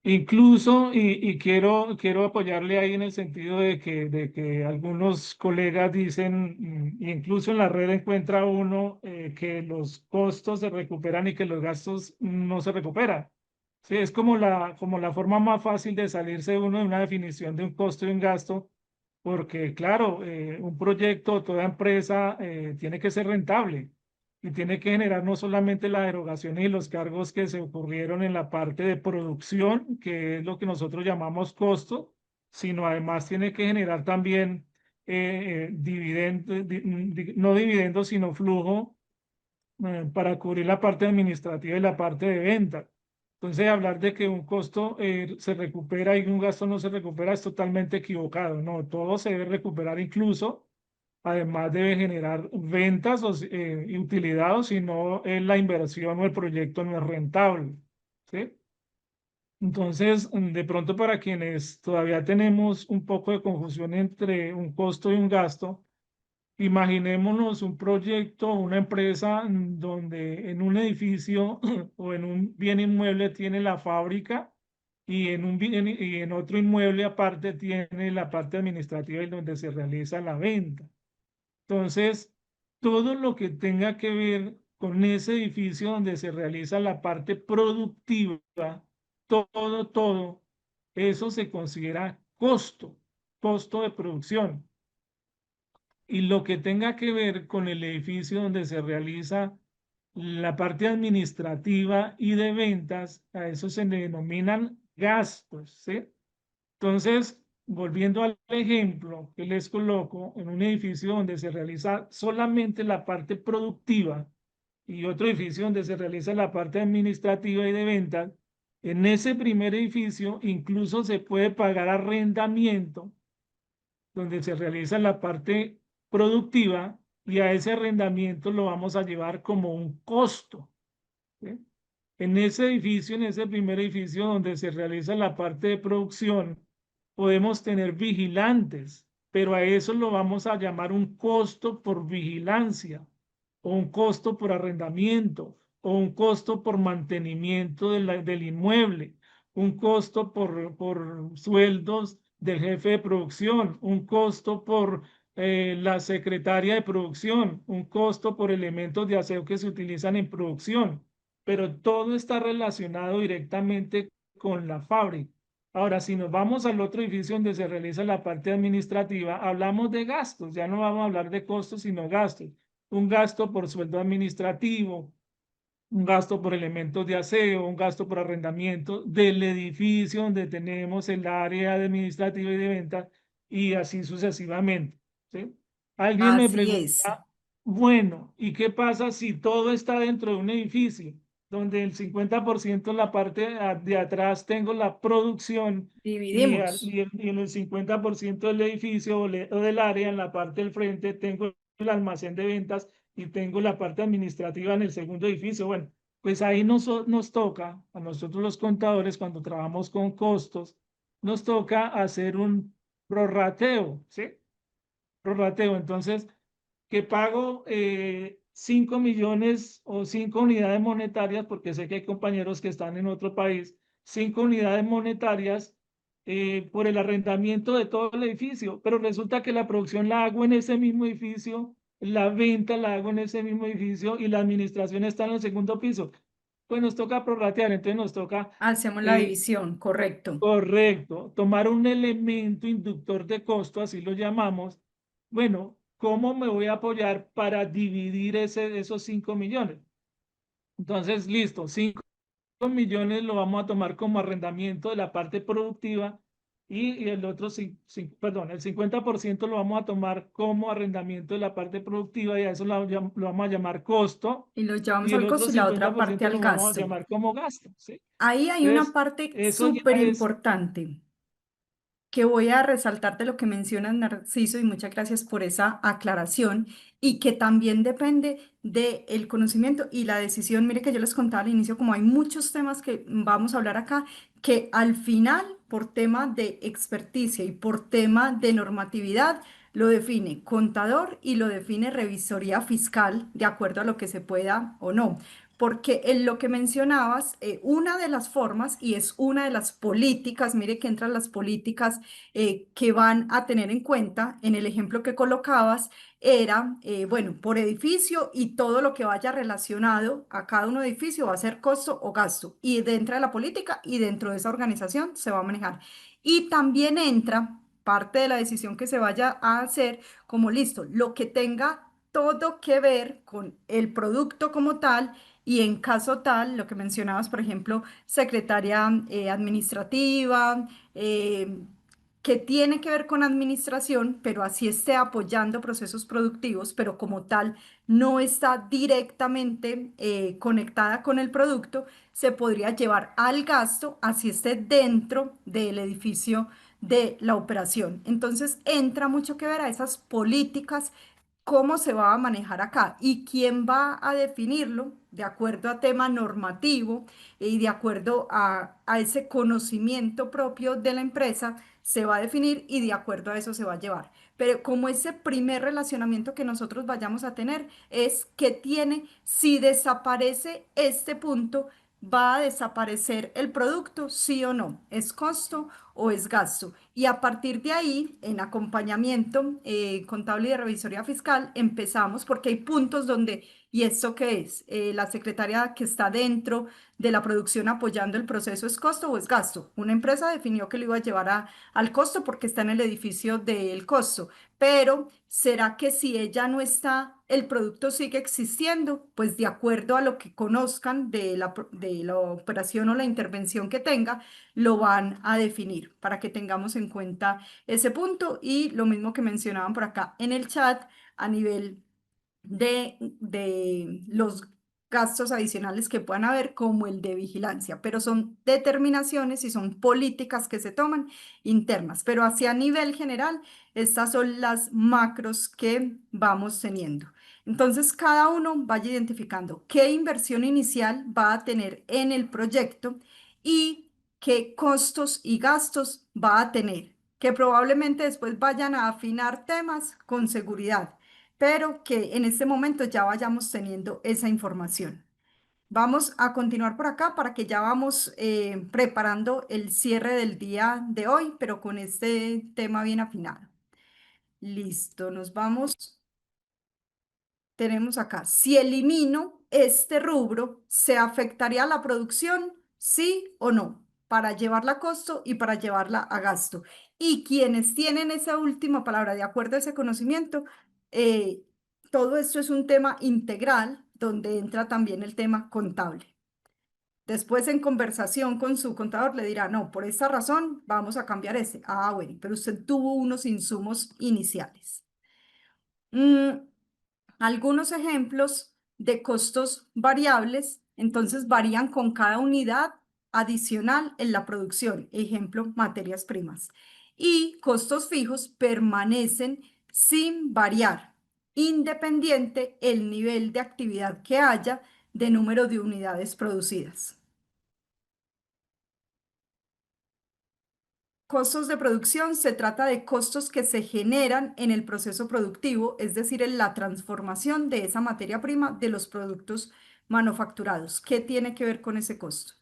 Incluso, y quiero apoyarle ahí en el sentido de que algunos colegas dicen, y incluso en la red encuentra uno que los costos se recuperan y que los gastos no se recuperan. Sí, es como la forma más fácil de salirse uno de una definición de un costo y un gasto, porque claro, un proyecto, toda empresa tiene que ser rentable y tiene que generar no solamente la derogación y los cargos que se ocurrieron en la parte de producción, que es lo que nosotros llamamos costo, sino además tiene que generar también dividendos, no dividendos, sino flujo para cubrir la parte administrativa y la parte de venta. Entonces, hablar de que un costo se recupera y un gasto no se recupera es totalmente equivocado. No, todo se debe recuperar incluso. Además debe generar ventas y utilidad, o si no, la inversión o el proyecto no es rentable. ¿Sí? Entonces, de pronto para quienes todavía tenemos un poco de confusión entre un costo y un gasto, imaginémonos un proyecto, una empresa donde en un edificio o en un bien inmueble tiene la fábrica y y en otro inmueble aparte tiene la parte administrativa y donde se realiza la venta. Entonces, todo lo que tenga que ver con ese edificio donde se realiza la parte productiva, todo, eso se considera costo, costo de producción. Y lo que tenga que ver con el edificio donde se realiza la parte administrativa y de ventas, a eso se le denominan gastos, ¿sí? Entonces, volviendo al ejemplo que les coloco, en un edificio donde se realiza solamente la parte productiva y otro edificio donde se realiza la parte administrativa y de ventas, en ese primer edificio incluso se puede pagar arrendamiento donde se realiza la parte productiva y a ese arrendamiento lo vamos a llevar como un costo. ¿Sí? En ese edificio, en ese primer edificio donde se realiza la parte de producción, podemos tener vigilantes, pero a eso lo vamos a llamar un costo por vigilancia, o un costo por arrendamiento, o un costo por mantenimiento del inmueble, un costo por sueldos del jefe de producción, un costo por la secretaria de producción, un costo por elementos de aseo que se utilizan en producción, pero todo está relacionado directamente con la fábrica. Ahora, si nos vamos al otro edificio donde se realiza la parte administrativa, hablamos de gastos, ya no vamos a hablar de costos, sino gastos. Un gasto por sueldo administrativo, un gasto por elementos de aseo, un gasto por arrendamiento del edificio donde tenemos el área administrativa y de ventas y así sucesivamente. ¿Sí? Alguien me Así es. pregunta, bueno, ¿y qué pasa si todo está dentro de un edificio donde el 50% la parte de atrás tengo la producción Dividimos y en el 50% del edificio o del área en la parte del frente tengo el almacén de ventas y tengo la parte administrativa en el segundo edificio? Bueno, pues ahí nos toca, a nosotros los contadores, cuando trabajamos con costos, nos toca hacer un prorrateo, ¿sí? Prorrateo. Entonces, que pago 5 millones o 5 unidades monetarias, porque sé que hay compañeros que están en otro país, 5 unidades monetarias por el arrendamiento de todo el edificio, pero resulta que la producción la hago en ese mismo edificio, la venta la hago en ese mismo edificio y la administración está en el segundo piso. Pues nos toca prorratear, entonces nos toca hacemos la eh, división, correcto. correcto, tomar un elemento inductor de costo, así lo llamamos. Bueno, ¿cómo me voy a apoyar para dividir esos 5 millones? Entonces, listo, 5 millones lo vamos a tomar como arrendamiento de la parte productiva y el otro, perdón, el 50% lo vamos a tomar como arrendamiento de la parte productiva y a eso lo vamos a llamar costo Y los llevamos y el al otro costo y la otra parte 50% al lo vamos a gasto. llamar como gasto, ¿sí? Ahí hay una Entonces, parte eso ya súper es. importante que voy a resaltar de lo que mencionas, Narciso, y muchas gracias por esa aclaración, y que también depende del conocimiento y la decisión. Mire que yo les contaba al inicio, como hay muchos temas que vamos a hablar acá, que al final, por tema de experticia y por tema de normatividad, lo define contador y lo define revisoría fiscal, de acuerdo a lo que se pueda o no. Porque en lo que mencionabas, una de las formas y es una de las políticas, mire que entran las políticas que van a tener en cuenta en el ejemplo que colocabas, era, bueno, por edificio y todo lo que vaya relacionado a cada uno de edificio va a ser costo o gasto. Y dentro de la política y dentro de esa organización se va a manejar. Y también entra parte de la decisión que se vaya a hacer como listo, lo que tenga todo que ver con el producto como tal y en caso tal, lo que mencionabas, por ejemplo, secretaria administrativa, que tiene que ver con administración, pero así esté apoyando procesos productivos, pero como tal no está directamente conectada con el producto, se podría llevar al gasto, así esté dentro del edificio de la operación. Entonces entra mucho que ver a esas políticas, cómo se va a manejar acá y quién va a definirlo de acuerdo a tema normativo y de acuerdo a ese conocimiento propio de la empresa, se va a definir y de acuerdo a eso se va a llevar. Pero como ese primer relacionamiento que nosotros vayamos a tener es que tiene, si desaparece este punto, ¿va a desaparecer el producto? ¿Sí o no? ¿Es costo o es gasto? Y a partir de ahí, en acompañamiento contable y de revisoría fiscal, empezamos porque hay puntos donde, ¿y esto qué es? La secretaria que está dentro de la producción apoyando el proceso, ¿es costo o es gasto? Una empresa definió que lo iba a llevar al costo porque está en el edificio del costo, pero ¿será que si ella no está, el producto sigue existiendo? Pues de acuerdo a lo que conozcan de la operación o la intervención que tenga, lo van a definir para que tengamos en cuenta ese punto y lo mismo que mencionaban por acá en el chat a nivel de los gastos adicionales que puedan haber, como el de vigilancia, pero son determinaciones y son políticas que se toman internas, pero hacia nivel general, estas son las macros que vamos teniendo. Entonces, cada uno vaya identificando qué inversión inicial va a tener en el proyecto y qué costos y gastos va a tener, que probablemente después vayan a afinar temas con seguridad, pero que en este momento ya vayamos teniendo esa información. Vamos a continuar por acá para que ya vamos preparando el cierre del día de hoy, pero con este tema bien afinado. Listo, nos vamos. Tenemos acá, si elimino este rubro, ¿se afectaría la producción? ¿Sí o no? Para llevarla a costo y para llevarla a gasto. Y quienes tienen esa última palabra, de acuerdo a ese conocimiento, eh, todo esto es un tema integral donde entra también el tema contable. Después en conversación con su contador le dirá, no, por esta razón vamos a cambiar ese. Ah, bueno, pero usted tuvo unos insumos iniciales. Mm, algunos ejemplos de costos variables, entonces varían con cada unidad adicional en la producción. Ejemplo, materias primas. Y costos fijos permanecen sin variar, independiente el nivel de actividad que haya de número de unidades producidas. Costos de producción se trata de costos que se generan en el proceso productivo, es decir, en la transformación de esa materia prima de los productos manufacturados. ¿Qué tiene que ver con ese costo?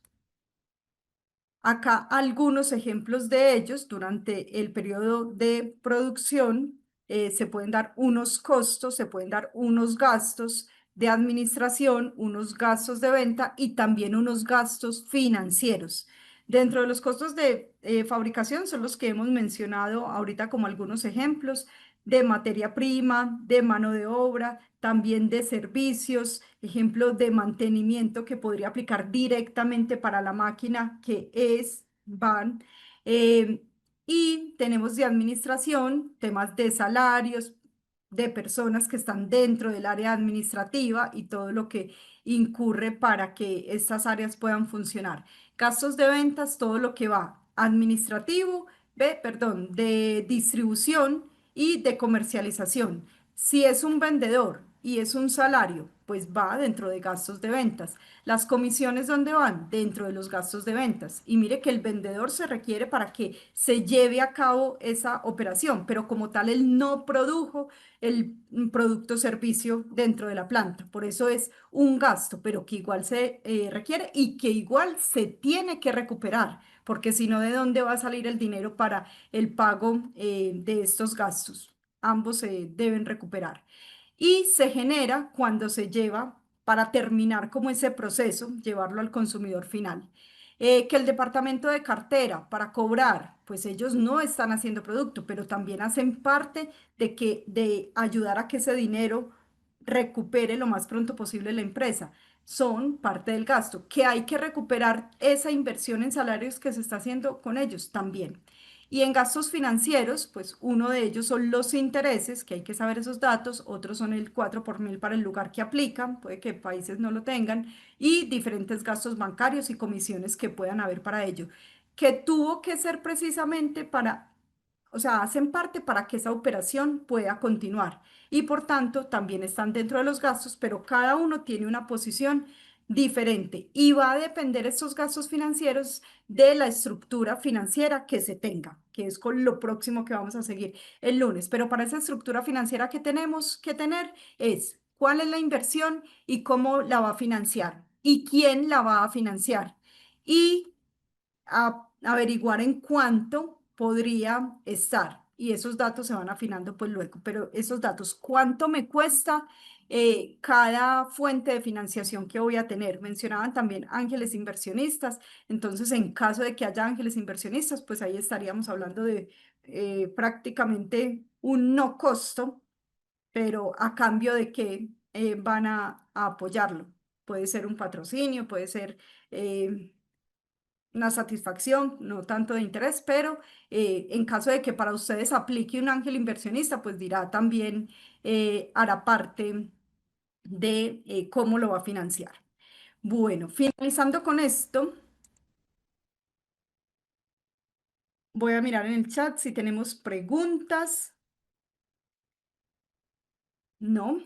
Acá algunos ejemplos de ellos durante el periodo de producción. Se pueden dar unos costos, se pueden dar unos gastos de administración, unos gastos de venta y también unos gastos financieros. Dentro de los costos de fabricación son los que hemos mencionado ahorita como algunos ejemplos de materia prima, de mano de obra, también de servicios, ejemplo de mantenimiento que podría aplicar directamente para la máquina que es van. eh, y tenemos de administración, temas de salarios, de personas que están dentro del área administrativa y todo lo que incurre para que estas áreas puedan funcionar. Gastos de ventas, todo lo que va administrativo, perdón, de distribución y de comercialización. Si es un vendedor y es un salario, pues va dentro de gastos de ventas. Las comisiones, ¿dónde van? Dentro de los gastos de ventas. Y mire que el vendedor se requiere para que se lleve a cabo esa operación, pero como tal, él no produjo el producto o servicio dentro de la planta. Por eso es un gasto, pero que igual se requiere y que igual se tiene que recuperar, porque si no, ¿de dónde va a salir el dinero para el pago de estos gastos? Ambos se deben recuperar. Y se genera cuando se lleva para terminar como ese proceso, llevarlo al consumidor final. Que el departamento de cartera para cobrar, pues ellos no están haciendo producto, pero también hacen parte de ayudar a que ese dinero recupere lo más pronto posible la empresa. Son parte del gasto, que hay que recuperar esa inversión en salarios que se está haciendo con ellos también. Y en gastos financieros, pues uno de ellos son los intereses, que hay que saber esos datos, otros son el 4 por mil para el lugar que aplican, puede que países no lo tengan, y diferentes gastos bancarios y comisiones que puedan haber para ello, que tuvo que ser precisamente para, o sea, hacen parte para que esa operación pueda continuar y por tanto también están dentro de los gastos, pero cada uno tiene una posición diferente y va a depender estos gastos financieros de la estructura financiera que se tenga, que es con lo próximo que vamos a seguir el lunes. Pero para esa estructura financiera que tenemos que tener es cuál es la inversión y cómo la va a financiar y quién la va a financiar y averiguar en cuánto podría estar. Y esos datos se van afinando pues luego, pero esos datos, ¿cuánto me cuesta cada fuente de financiación que voy a tener? Mencionaban también ángeles inversionistas, entonces en caso de que haya ángeles inversionistas, pues ahí estaríamos hablando de prácticamente un no costo, pero a cambio de que van a apoyarlo. Puede ser un patrocinio, puede ser una satisfacción, no tanto de interés, pero en caso de que para ustedes aplique un ángel inversionista, pues dirá también, hará parte de cómo lo va a financiar. Bueno, finalizando con esto, voy a mirar en el chat si tenemos preguntas. No.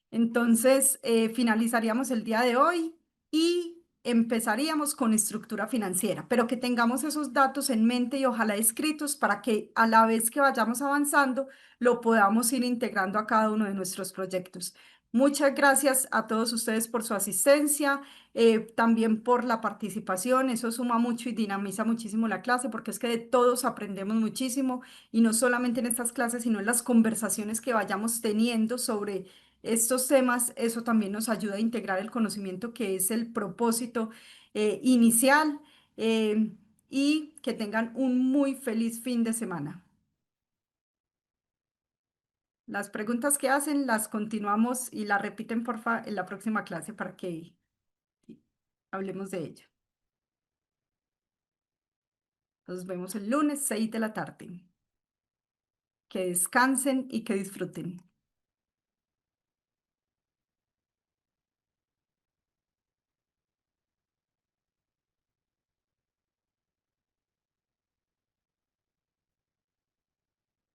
Entonces, finalizaríamos el día de hoy y empezaríamos con estructura financiera, pero que tengamos esos datos en mente y ojalá escritos para que a la vez que vayamos avanzando, lo podamos ir integrando a cada uno de nuestros proyectos. Muchas gracias a todos ustedes por su asistencia, también por la participación. Eso suma mucho y dinamiza muchísimo la clase porque es que de todos aprendemos muchísimo y no solamente en estas clases, sino en las conversaciones que vayamos teniendo sobre estos temas. Eso también nos ayuda a integrar el conocimiento que es el propósito inicial, eh, y que tengan un muy feliz fin de semana. Las preguntas que hacen las continuamos y las repiten, porfa, en la próxima clase para que hablemos de ello. Nos vemos el lunes, 6 de la tarde. Que descansen y que disfruten.